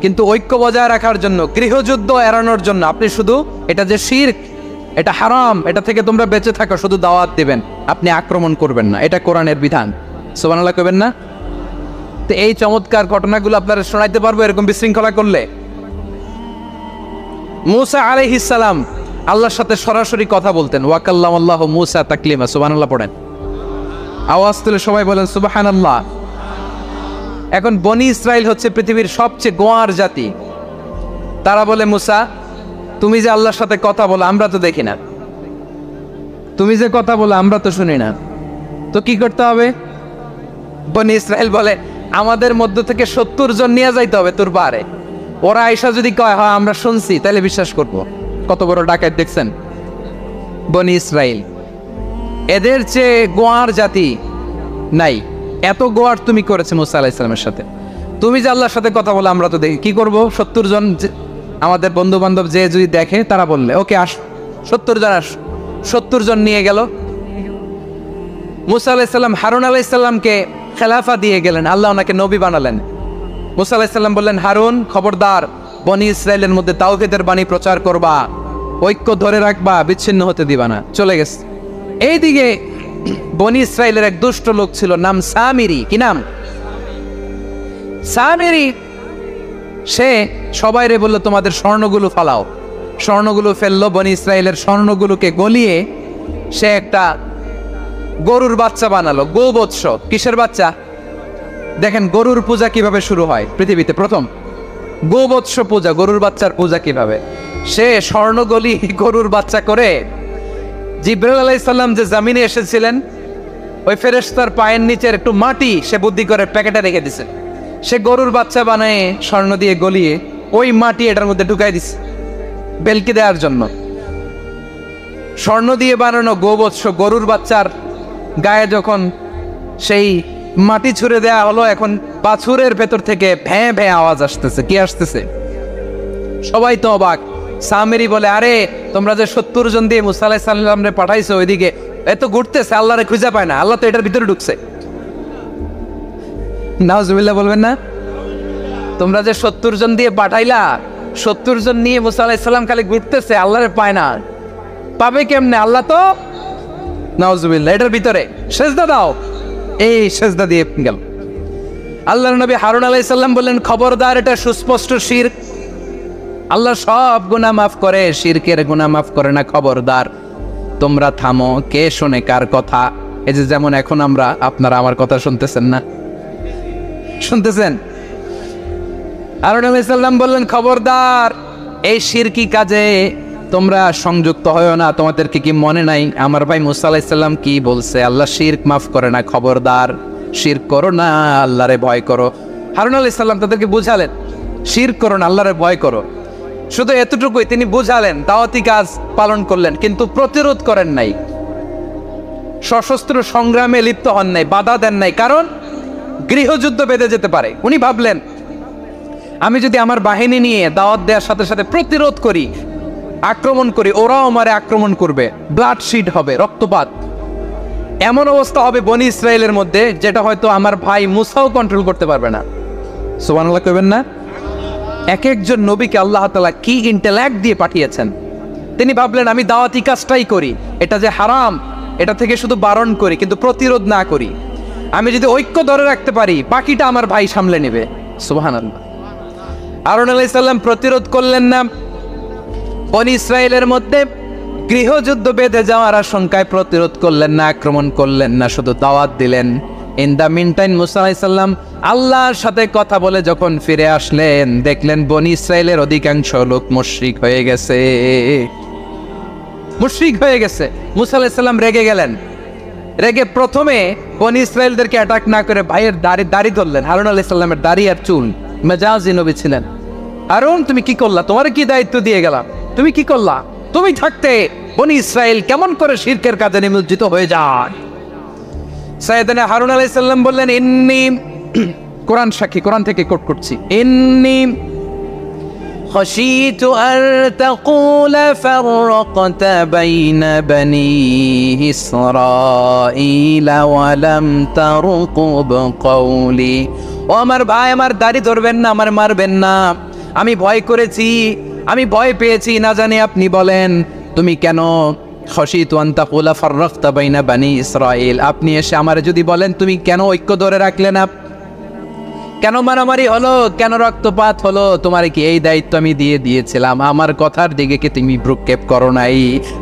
কিন্তু ঐক্য বজায় রাখার জন্য, গৃহযুদ্ধ এড়ানোর জন্য আপনি শুধু এটা যে শিরক, এটা হারাম, এটা থেকে তোমরা বেঁচে থাকো, শুধু দাওয়াত দিবেন, আপনি আক্রমণ করবেন না। এটা কোরআনের বিধান। সুবহানাল্লাহ কইবেন না? তো এই চমৎকার ঘটনাগুলো আপনারা শোনাইতে পারবো এরকম বিশৃঙ্খলা করলে। মূসা আলাইহিস সালাম আল্লাহর সাথে সরাসরি কথা বলতেন। ওয়াকাল্লামাল্লাহু মূসা তাকলিমা। সুবহানাল্লাহ পড়েন, আওয়াজ তুলে সবাই বলেন সুবহানাল্লাহ। এখন বনি ইসরাইল হচ্ছে পৃথিবীর সবচেয়ে গোয়ার জাতি। তারা বলে, মূসা তুমি যে আল্লাহর সাথে কথা বলো আমরা তো দেখি না, তুমি যে কথা বলো আমরা তো শুনি না, তো কি করতে হবে? বনি ইসরাইল বলে, আমাদের মধ্য থেকে 70 জন নিয়ে যাইতে হবে তোর বারে। ওরা আয়েশা যদি কয় হ্যাঁ আমরা শুনছি, তাহলে বিশ্বাস করব। কত বড় ডাকাত দেখছেন বনি ইসরাইল। এদের চেয়ে গোয়ার জাতি নাই। এত গোয়ার তুমি করেছে মুসা আলাইহিস সালামের সাথে। তুমি যে আল্লাহর সাথে কথা বলে আমরা তো দেখি, কি করব? 70 জন আমাদের বন্ধু বান্ধব যে যদি দেখে, তারা বললে ওকে আস, 70 জন আস। 70 জন নিয়ে গেল। মুসা আলাইহিস সালাম হারুন আলাইহিস সালামকে খেলাফা দিয়ে গেলেন, আল্লাহ ওনাকে নবী বানালেন। মুসা আলাইহিস সালাম বললেন, হারুন খবরদার, বনি ইসরাইলের মধ্যে তাওহীদের বাণী প্রচার করবা, ঐক্য ধরে রাখবা, বিচ্ছিন্ন হতে দিবা না। চলে গেছে। এইদিকে বনি ইসরাইলের এক দুষ্ট লোক ছিল, নাম সামিরি। কি নাম? সামিরি। সে সবাই রে বললো তোমাদের স্বর্ণগুলো ফালাও। স্বর্ণগুলো ফেললো, বনি ইসরাইলের স্বর্ণগুলোকে গলিয়ে সে একটা গরুর বাচ্চা বানালো। গোবৎস। কিসের বাচ্চা? দেখেন গরুর পূজা কিভাবে শুরু হয় পৃথিবীতে প্রথম। গোবৎস পূজা, গরুর বাচ্চার পূজা কিভাবে। সে স্বর্ণ গলি গরুর বাচ্চা করে, জিবরাইল আলাইহিস সালাম যে জামিনে এসেছিলেন, ওই ফেরেশতার পায়ের নিচের একটু মাটি সে বুদ্ধি করে প্যাকেটে রেখে দিছে। সে গরুর বাচ্চা বানায় স্বর্ণ দিয়ে গলিয়ে ওই মাটি এটার মধ্যে ঢুকাই দিছে বেলকি দেওয়ার জন্য। স্বর্ণ দিয়ে বানানো গোবৎস গরুর বাচ্চার গায়ে যখন সেই মাটি ছুঁড়ে দেয়া হলো, এখন পাথরের ভেতর থেকে ভ্যাঁ ভ্যাঁ আওয়াজ আসতেছে। কি আসতেছে? সবাই তো অবাক। সামেরি বলে, আরে তোমরা যে 70 জন দিয়ে মুসা আলাইহিস সালামরে পাঠাইছো, ওইদিকে এত ঘুরতেছে, আল্লাহরে খুঁজে পায় না, আল্লাহ তো এটার ভিতরে ঢুকছে। নাউজুবিল্লাহ বলবেন না? তোমরা যে 70 জন দিয়ে পাঠাইলা, 70 জন নিয়ে মুসা আলাইহিস সালাম খালি ঘুরতেছে, আল্লাহরে পায় না। পাবে কেমনে? আল্লাহ তো নাউজুবিল্লাহ এটার ভিতরে। সেজদা দাও। এই সেজদা দিয়ে গেল। আল্লাহর নবী হারুন আলাইহিস সালাম বললেন, খবরদার, এটা সুস্পষ্ট শিরক। আল্লাহ সব গুনাহ মাফ করে, শিরকের গুনাহ মাফ করে না। খবরদার, তোমরা থামো। কে শোনে কার কথা? এই যে যেমন এখন আমরা, আপনারা আমার কথা শুনতেছেন না? শুনতেছেন? হারুন আলাইহিস সালাম বললেন, খবরদার, এই শিরকি কাজে তোমরা সংযুক্ত হয়ো না। তোমাদেরকে কি মনে নাই আমার ভাই মুসা আলাইহিস সালাম কি বলছে? আল্লাহ শিরক মাফ করে না। খবরদার, শিরক করো না, আল্লাহরে ভয় করো। হারুন আলাইহিস সালাম তাদেরকে বুঝালেন, শিরক করো না, আল্লাহরে ভয় করো। শুধু এতটুকুই তিনি বুঝালেন, দাওয়াতি কাজ পালন করলেন, কিন্তু প্রতিরোধ করেন নাই, সশস্ত্র সংগ্রামে লিপ্ত হন নাই, বাধা দেন নাই। কারণ গৃহযুদ্ধ বেঁধে যেতে পারে। উনি ভাবলেন, আমি যদি আমার বাহিনী নিয়ে দাওয়াত দেওয়ার সাথে সাথে প্রতিরোধ করি, আক্রমণ করি, ওরাও আমারে আক্রমণ করবে, ব্লাডশিড হবে, রক্তপাত। এমন অবস্থা হবে বনি ইসরায়েলের মধ্যে, যেটা হয়তো আমার ভাই মুসাও কন্ট্রোল করতে পারবে না। সুবহানাল্লাহ কইবেন না? এক একজন নবীকে আল্লাহ তাআলা কি ইন্টেলেক্ট দিয়ে পাঠিয়েছেন। তিনি ভাবলেন, আমি দাওয়াতি কাজটাই করি, এটা যে হারাম এটা থেকে শুধু বারণ করি, কিন্তু প্রতিরোধ না করি। আমি যদি ঐক্য ধরে রাখতে পারি, বাকিটা আমার ভাই সামলে নেবে। সুবহানাল্লাহ। হারুন আলাইহিস সালাম প্রতিরোধ করলেন না। বনি ইসরায়েলের মধ্যে গৃহযুদ্ধ বেঁধে যাওয়ার আশঙ্কায় প্রতিরোধ করলেন না, আক্রমণ করলেন না, শুধু দাওয়াত দিলেন। ইন দ্য মিন টাইম মুসা আলাইহিস সালাম আল্লাহর সাথে কথা বলে যখন ফিরে আসলেন, দেখলেন বনি ইসরায়েলের অধিকাংশ লোক মুশরিক হয়ে গেছে। মুশরিক হয়ে গেছে। মুসা আলাইহিস সালাম রেগে গেলেন। রেগে প্রথমে বনি ইসরায়েলদেরকে অ্যাটাক না করে ভাইয়ের দাড়ি ধরলেন। হারুন আলাইহিস সালামের দাড়ি আর চুল। মেজাজি নবী ছিলেন। হারুন, তুমি কি করলা? তোমার কি দায়িত্ব দিয়ে গেলাম, তুমি কি করলা? তুমি থাকতে বনি ইসরায়েল কেমন করে শিরকের কাজে নিমজ্জিত হয়ে যায়? সাইয়েদনা হারুন আলাইহিস সালাম বললেন, ইন্নী, কোরআন সাক্ষী, কোরআন থেকে কোট করছি, ইন্নী خشيت أن تقول فرقت بين بني إسرائيل ولم ترقب قولي ও আমার ভাই, আমার দাড়ি ধরবেন না, আমার মারবেন না। আমি ভয় করেছি, আমি ভয় পেয়েছি, না জানি আপনি বলেন তুমি কেন খশিতু আন তাকুলা ফাররাকতা বাইনা বানি ইসরাইল, আপনি এসে আমারে যদি বলেন তুমি কেন ঐক্য ধরে রাখলে না, কেন মারামারি হলো, কেন রক্তপাত হলো, তোমার কি এই দায়িত্ব আমি দিয়েছিলাম? আমার কথার দিকে কি তুমি ভ্রুক্ষেপ করো নাই?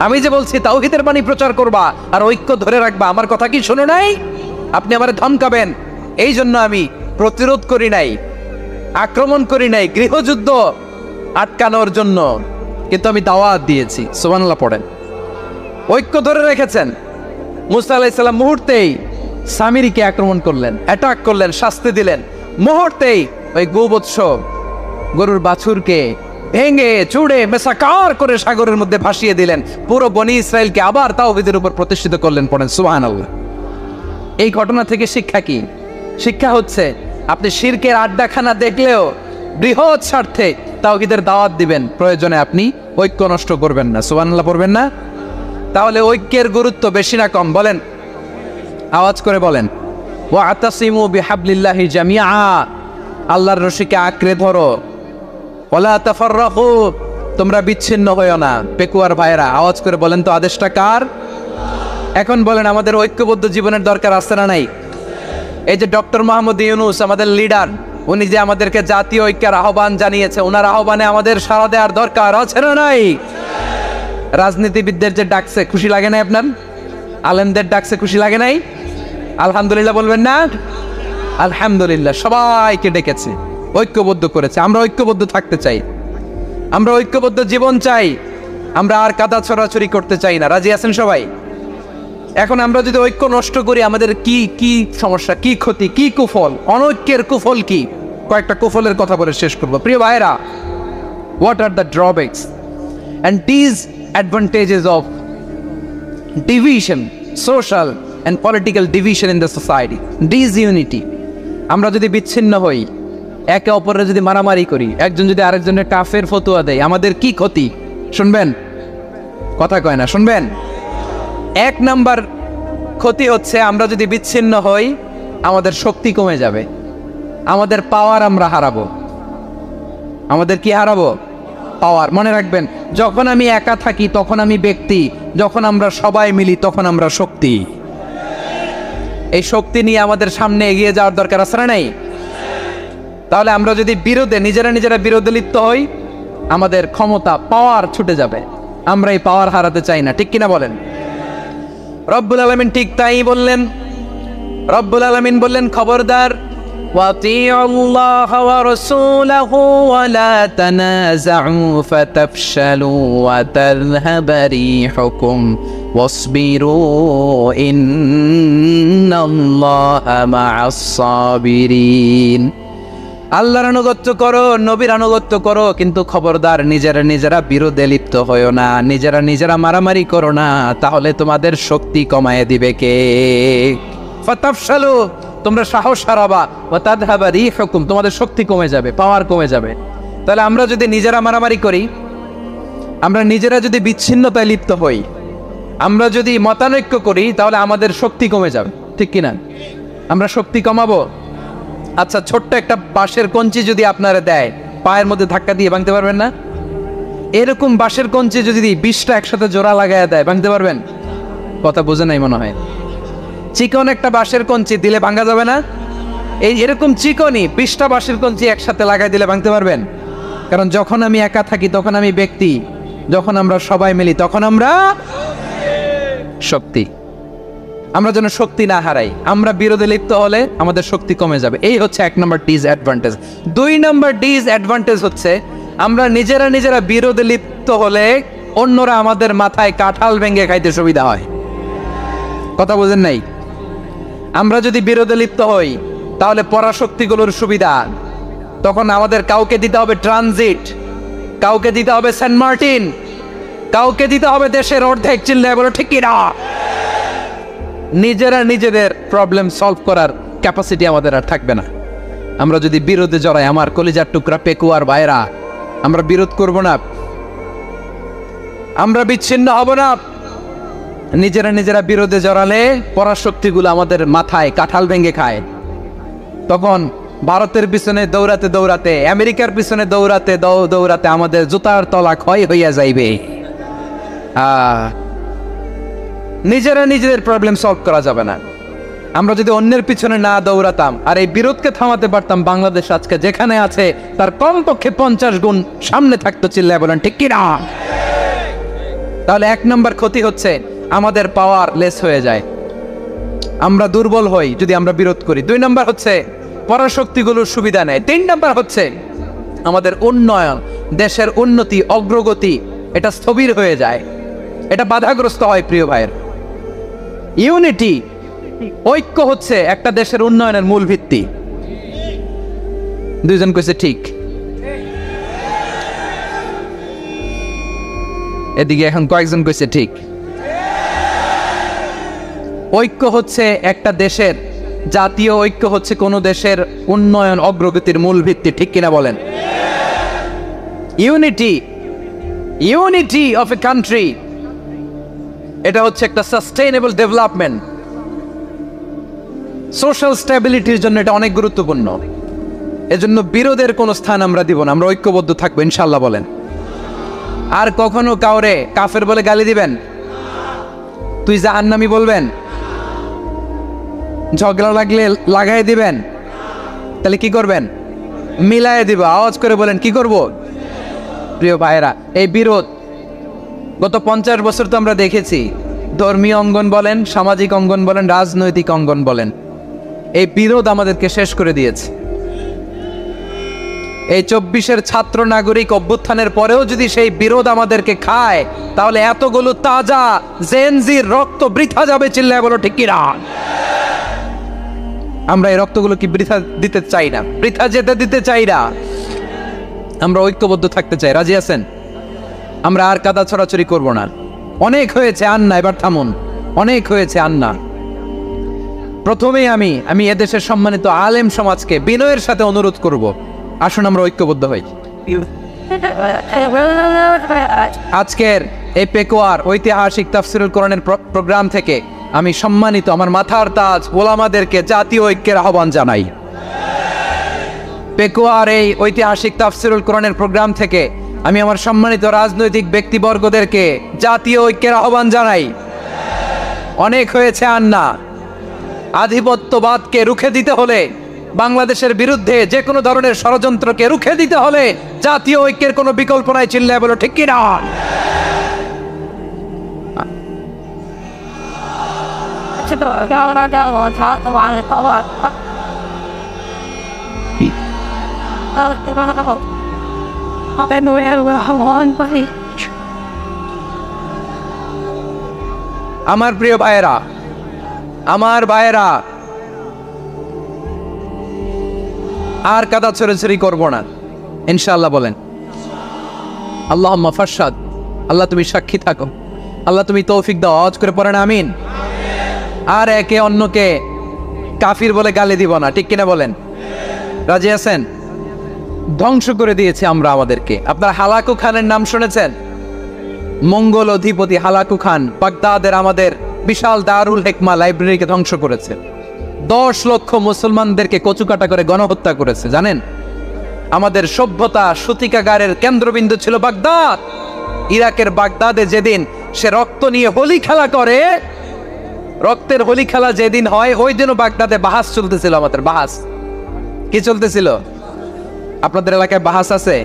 আমি যে বলছি তাওহীদের বাণী প্রচার করবা আর ঐক্য ধরে রাখবা, আমার কথা কি শোনো নাই? আপনি আমারে ধমকাবেন, এই জন্য আমি প্রতিরোধ করি নাই, আক্রমণ করি নাই, গৃহযুদ্ধ আটকানোর জন্য কিন্তু আমি দাওয়াত দিয়েছি। সুবহানাল্লাহ পড়েন। ঐক্য ধরে রেখেছেন। মুসা আলাইহিস সালাম মুহূর্তেই সামিরীকে আক্রমণ করলেন, অ্যাটাক করলেন, শাস্তি দিলেন। মুহূর্তেই ওই গোবৎস গরুর বাছুরকে ভেঙে চুড়ে মেসাকার করে সাগরের মধ্যে ভাসিয়ে দিলেন। পুরো বনি ইসরায়েলকে আবার তাওহীদের উপর প্রতিষ্ঠিত করলেন। পড়েন সুবহানাল্লাহ। এই ঘটনা থেকে শিক্ষা কি? শিক্ষা হচ্ছে আপনি শিরকের আড্ডাখানা দেখলেও বৃহৎ স্বার্থে তাওহীদের দাওয়াত দিবেন, প্রয়োজনে আপনি ঐক্য নষ্ট করবেন না। সুবহানাল্লাহ পড়বেন না? তাহলে ঐক্যের গুরুত্ব বেশি না কম? বলেন, আওয়াজ করে বলেন। ওয়াতাসিমু বিহাবলিল্লাহি জামিআ, আল্লাহর রশিকে আঁকড়ে ধরো। ওয়ালা তাফাররাকু, তোমরা বিচ্ছিন্ন হয়ো না। পেকুয়ার ভাইরা আওয়াজ করে বলেন তো, আদেশটা কার? এখন বলেন, আমাদের ঐক্যবদ্ধ জীবনের দরকার আছে না নাই? এই যে ডক্টর মোহাম্মদ ইউনূস আমাদের লিডার, উনি যে আমাদেরকে জাতীয় ঐক্যের আহ্বান জানিয়েছে, ওনার আহ্বানে আমাদের সাড়া দেওয়ার দরকার আছে না নাই? রাজনীতিবিদদের যে ডাকছে, খুশি লাগে নাই আপনার? আলেমদের ডাকছে, খুশি লাগে নাই? আলহামদুলিল্লাহ বলবেন না? আলহামদুলিল্লাহ, সবাইকে ডেকেছে, ঐক্যবদ্ধ করেছে। আমরা ঐক্যবদ্ধ থাকতে চাই, আমরা ঐক্যবদ্ধ জীবন চাই, আমরা আর কাদা ছড়াছড়ি করতে চাই না। রাজি আছেন সবাই? এখন আমরা যদি ঐক্য নষ্ট করি, আমাদের কি কি সমস্যা, কি ক্ষতি, কি কুফল? অনৈক্যের কুফল কি? কয়েকটা কুফলের কথা বলে শেষ করবো। প্রিয় ভাইরা, what are the drawbacks and disadvantages of division, social and political division in the society, disunity? আমরা যদি বিচ্ছিন্ন হই, একে অপরের যদি মারামারি করি, একজন যদি আরেকজনের কাফের ফতোয়া দেয়, আমাদের কি ক্ষতি? শুনবেন? কথা কয় না, শুনবেন? এক নাম্বার ক্ষতি হচ্ছে, আমরা যদি বিচ্ছিন্ন হই, আমাদের শক্তি কমে যাবে, আমাদের পাওয়ার আমরা হারাবো। আমাদের কি হারাবো? পাওয়ার। মনে রাখবেন, যখন আমি একা থাকি তখন আমি ব্যক্তি, যখন আমরা সবাই মিলি তখন আমরা শক্তি। এই শক্তি নিয়ে আমাদের সামনে এগিয়ে যাওয়ার দরকার আছে না নাই? তাহলে আমরা যদি নিজেরা বিরোধে লিপ্ত হই, আমাদের ক্ষমতা, পাওয়ার ছুটে যাবে। আমরা এই পাওয়ার হারাতে চাই না, ঠিক কিনা বলেন? রব্বুল আলামিন ঠিক তাই বললেন। রব্বুল আলামিন বললেন, খবরদার, وَأَطِيعُوا اللَّهَ وَرَسُولَهُ وَلَا تَنَازَعُوا فَتَفْشَلُوا وَتَذْهَبَ رِيحُكُمْ وَاصْبِرُوا إِنَّ اللَّهَ مَعَ الصَّابِرِينَ। আল্লাহর আনুগত্য করো, নবীর আনুগত্য করো, কিন্তু খবরদার নিজেরা বিরোধে লিপ্ত হয়ো না, নিজেরা মারামারি করো না, তাহলে তোমাদের শক্তি কমায় দিবে কে? ফাতাফশালু, তোমরা সাহস হারাবা, ওয়া তাযহাবা রিহুকুম, তোমাদের শক্তি কমে যাবে, পাওয়ার কমে যাবে। তাহলে আমরা যদি নিজেরা মারামারি করি, আমরা নিজেরা যদি বিচ্ছিন্নতায় লিপ্ত হই, আমরা যদি মতানৈক্য করি, তাহলে আমাদের শক্তি কমে যাবে, ঠিক কিনা? আমরা শক্তি কমাবো। আচ্ছা, ছোট্ট একটা বাঁশের কঞ্চি যদি আপনারা দেয়, পায়ের মধ্যে ধাক্কা দিয়ে ভাঙতে পারবেন না? এরকম বাঁশের কঞ্চি যদি 20টা একসাথে জোড়া লাগায় দেয়, ভাঙতে পারবেন? কথা বোঝে নাই মনে হয়। চিকন একটা বাঁশের কঞ্চি দিলে ভাঙা যাবে না? এরকম চিকনই 20টা বাঁশের কঞ্চি একসাথে লাগাই দিলে ভাঙতে পারবেন? কারণ যখন আমি একা থাকি তখন আমি ব্যক্তি, যখন আমরা সবাই মিলি তখন আমরা শক্তি। আমরা যেন শক্তি না হারাই। আমরা বিরোধে লিপ্ত হলে আমাদের শক্তি কমে যাবে। এই হচ্ছে 1 নম্বর ডিসঅ্যাডভান্টেজ। 2 নম্বর ডিসঅ্যাডভান্টেজ হচ্ছে, আমরা নিজেরা বিরোধে লিপ্ত হলে অন্যরা আমাদের মাথায় কাঁঠাল ভেঙে খাইতে সুবিধা হয়। কথা বোঝেন নাই? আমরা যদি বিরোধে লিপ্ত হই, তাহলে পরাশক্তিগুলোর সুবিধা, তখন আমাদের কাউকে দিতে হবে ট্রানজিট, কাউকে দিতে হবে সেন্ট মার্টিন, কাউকে দিতে হবে দেশের অর্ধেক। চিল্লায় বলো ঠিক কিনা? নিজেদের প্রবলেম সলভ করার ক্যাপাসিটি আমাদের আর থাকবে না। আমরা যদি বিরোধে জড়াই, আমার কলিজার টুকরা পেকুয়ার ভাইরা, আমরা বিরোধ করব না, আমরা বিচ্ছিন্ন হব না। নিজেরা নিজেরা বিরোধে জড়ালে পরাশক্তিগুলো আমাদের মাথায় কাঁঠাল ভেঙে খায়। তখন ভারতের পিছনে দৌড়াতে দৌড়াতে, আমেরিকার পিছনে দৌড়াতে দৌড়াতে আমাদের জুতার তলা ক্ষয় হইয়া যাইবে। নিজেরা নিজেদের প্রবলেম সলভ করা যাবে না। আমরা যদি অন্যের পিছনে না দৌড়াতাম আর এই বিরোধকে থামাতে পারতাম, বাংলাদেশ আজকে যেখানে আছে তার কমপক্ষে 50 গুণ সামনে থাকতো। চিল্লায় বলেন ঠিক কি না? তাহলে 1 নম্বর ক্ষতি হচ্ছে আমাদের পাওয়ার লেস হয়ে যায়, আমরা দুর্বল হই যদি আমরা বিরোধ করি। 2 নম্বর হচ্ছে পরাশক্তিগুলোর সুবিধা নেয়। 3 নম্বর হচ্ছে আমাদের উন্নয়ন, দেশের উন্নতি, অগ্রগতি এটা স্থবির হয়ে যায়, এটা বাধাগ্রস্ত হয়। প্রিয় ভাইয়ের, ইউনিটি, ঐক্য হচ্ছে একটা দেশের উন্নয়নের মূল ভিত্তি। 2 জন কইছে ঠিক, এদিকে এখন কয়েকজন কইছে ঠিক। ঐক্য হচ্ছে একটা দেশের, জাতীয় ঐক্য হচ্ছে কোন দেশের উন্নয়ন অগ্রগতির মূল ভিত্তি, ঠিক কিনা বলেন? ইউনিটি অফ এ কান্ট্রি, এটা হচ্ছে একটা সাস্টেইনেবল ডেভেলপমেন্ট, সোশ্যাল স্ট্যাবিলিটির জন্য এটা অনেক গুরুত্বপূর্ণ। এজন্য বিরোধের কোনো স্থান আমরা দিব না, আমরা ঐক্যবদ্ধ থাকবো ইনশাআল্লাহ বলেন। আর কখনো কাউরে কাফের বলে গালি দিবেন? তুই জাহান্নামী বলবেন? ঝগড়া লাগলে লাগাই দিবেন? তাহলে কি করবেন? মিলায়ে দিব। আওয়াজ করে বলেন কি করব? প্রিয় ভাইয়েরা, এই বিরোধ গত 50 বছর তো আমরা দেখেছি, ধর্মীয় অঙ্গন বলেন, সামাজিক অঙ্গন বলেন, রাজনৈতিক অঙ্গন বলেন, এই বিরোধ আমাদেরকে শেষ করে দিয়েছে। এই 24-এর ছাত্র নাগরিক অভ্যুত্থানের পরেও যদি সেই বিরোধ আমাদেরকে খায়, তাহলে এতগুলো তাজা জেনজির রক্ত বৃথা যাবে। চিল্লায় বলো ঠিক কি না? আমরা এই রক্তগুলো কি বৃথা দিতে চাই না, বৃথা যেতে দিতে চাই না। আমরা ঐক্যবদ্ধ থাকতে চাই। রাজি আছেন? আমরা আর কাদা ছড়াছড়ি করব না। অনেক হয়েছে আন্না, এবার থামুন। অনেক হয়েছে আন্না। প্রথমেই আমি এদেশের সম্মানিত আলেম সমাজকে বিনয়ের সাথে অনুরোধ করব, আসুন আমরা ঐক্যবদ্ধ হই। আজকের এই পেকুয়ার ঐতিহাসিক তাফসিরুল কোরআনের প্রোগ্রাম থেকে আমি সম্মানিত আমার মাথার তাজ ওলামাদেরকে জাতীয় ঐক্যের আহ্বান জানাই। পেকুয়ার এই ঐতিহাসিক তাফসিরুল কোরআনের প্রোগ্রাম থেকে আমি আমার সম্মানিত রাজনৈতিক ব্যক্তিবর্গদেরকে জাতীয় ঐক্যের আহ্বান জানাই। অনেক হয়েছে আন্না। আধিপত্যবাদকে রুখে দিতে হলে, বাংলাদেশের বিরুদ্ধে যে কোনো ধরনের ষড়যন্ত্রকে রুখে দিতে হলে জাতীয় ঐক্যের কোনো বিকল্প নাই। চিল্লায় বলো ঠিক কি না? আমার প্রিয় ভাইয়েরা, আর কাদা ছড়াছড়ি করব না ইনশাআল্লাহ বলেন। আল্লাহুম্মা ফারশাদ, আল্লাহ তুমি সাক্ষী থাকো, আল্লাহ তুমি তৌফিক দাও। আওয়াজ করে পড়েন আমিন। আর একে অন্যকে কাফির বলে গালি দিব না, ঠিক কিনা বলেন? রাজি আছেন? ধ্বংস করে দিয়েছে আমরা আমাদেরকে। আপনারা হালাকু খানের নাম শুনেছেন? মঙ্গল অধিপতি হালাকু খান বাগদাদের আমাদের বিশাল দারুল হিকমা লাইব্রেরিকে ধ্বংস করেছে। 10 লক্ষ মুসলমানদেরকে কচুকাটা করে গণহত্যা করেছে। জানেন, আমাদের সভ্যতা সূতিকাগারের কেন্দ্রবিন্দু ছিল বাগদাদ। ইরাকের বাগদাদে যেদিন সে রক্ত নিয়ে হোলি খেলা করে, রক্তের হোলি খেলা যেদিন হয়, ওই দিনও বাগদাদে বাহাস চলতেছিল। আমাদের বাহাস কি চলতেছিল? আপনাদের এলাকায় বাহাস আছে?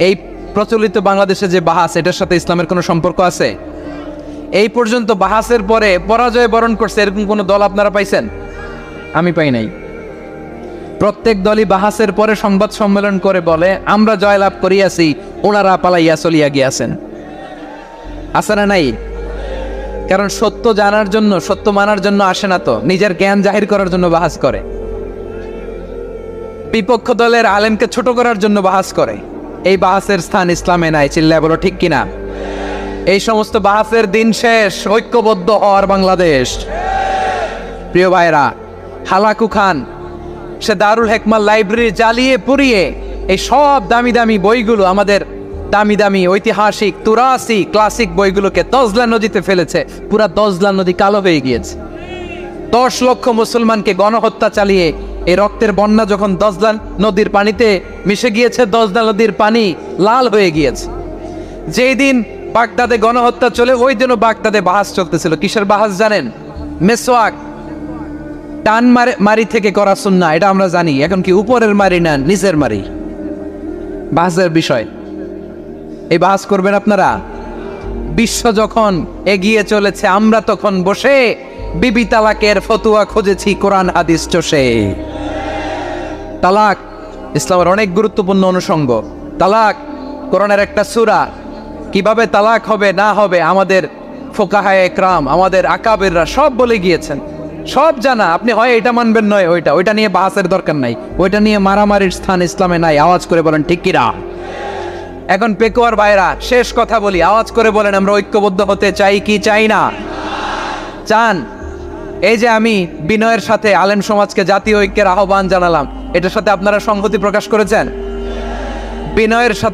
এই প্রচলিত বাংলাদেশে যে বাহাস, এটার সাথে ইসলামের কোনো সম্পর্ক আছে? এই পর্যন্ত বাহাসের পরে পরাজয় বরণ করছে এরকম কোন দল আপনারা পাইছেন? আমি পাই নাই। প্রত্যেক দলই বাহাসের পরে সংবাদ সম্মেলন করে বলে আমরা জয়লাভ করিয়াছি, ওনারা পালাইয়া চলিয়া গিয়াছেন। আছে না নাই? কারণ সত্য জানার জন্য, সত্য মানার জন্য আসে না, তো নিজের জ্ঞান জাহির করার জন্য বাহাস করে। বিপক্ষ দলের আলেমকে ছোট করার জন্য বাহাস করে। এই বাহাসের স্থান ইসলামে নাই। চিল্লায় বলো ঠিক কিনা? এই সমস্ত বাহাসের দিন শেষ। ঐক্যবদ্ধ হওয়ার বাংলাদেশ। প্রিয় ভাইরা, হালাকু খান সে দারুল হিকমা লাইব্রেরি জ্বালিয়ে পুড়িয়ে এই সব দামি দামি বইগুলো, আমাদের দামি দামি ঐতিহাসিক তুরাসি ক্লাসিক বইগুলোকে দজলা নদীতে ফেলেছে। পুরা দজলা নদী কালো হয়ে গিয়েছে। 10 লক্ষ মুসলমানকে গণহত্যা চালিয়ে এই রক্তের বন্যা যখন দজলা নদীর পানিতে মিশে গিয়েছে, দজলা নদীর পানি লাল হয়ে গিয়েছে। যেই দিন বাগদাদে গণহত্যা চলে, ওই দিনও বাগদাদে বাহাস চলতেছিল। কিসের বাহাস জানেন? মেসওয়াক, টান মারি থেকে করা সুন্নাহ, এটা আমরা জানি। এখন কি উপরের মারি না নিচের মারি? বাহাসের বিষয়। এই বাহাস করবেন আপনারা? বিশ্ব যখন এগিয়ে চলেছে, আমরা তখন বসে বিবি তালাকের ফতুয়া খুঁজেছি কোরআন হাদিস চষে। তালাক ইসলামের অনেক গুরুত্বপূর্ণ অনুষঙ্গ। তালাক কোরআনের একটা সূরা। কিভাবে তালাক হবে না হবে আমাদের ফুকাহায়ে একরাম, আমাদের আকাবেররা সব বলে গিয়েছেন, সব জানা। আপনি হয় এটা মানবেন, নয় ওইটা নিয়ে বাহাসের দরকার নাই, ওইটা নিয়ে মারামারির স্থান ইসলামে নাই। আওয়াজ করে বলেন ঠিক কিনা? এখন পেকুয়ার ভাইরা, শেষ কথা বলি, আওয়াজ করে বলেন আমরা ঐক্যবদ্ধ হতে চাই কি চাই না? চান? এই যে আমি বিনয়ের সাথে আলেম সমাজকে জাতীয় ঐক্যের আহ্বান জানালাম, এটার সাথে আপনারা সংহতি প্রকাশ করেছেন? বিনয়ের সাথে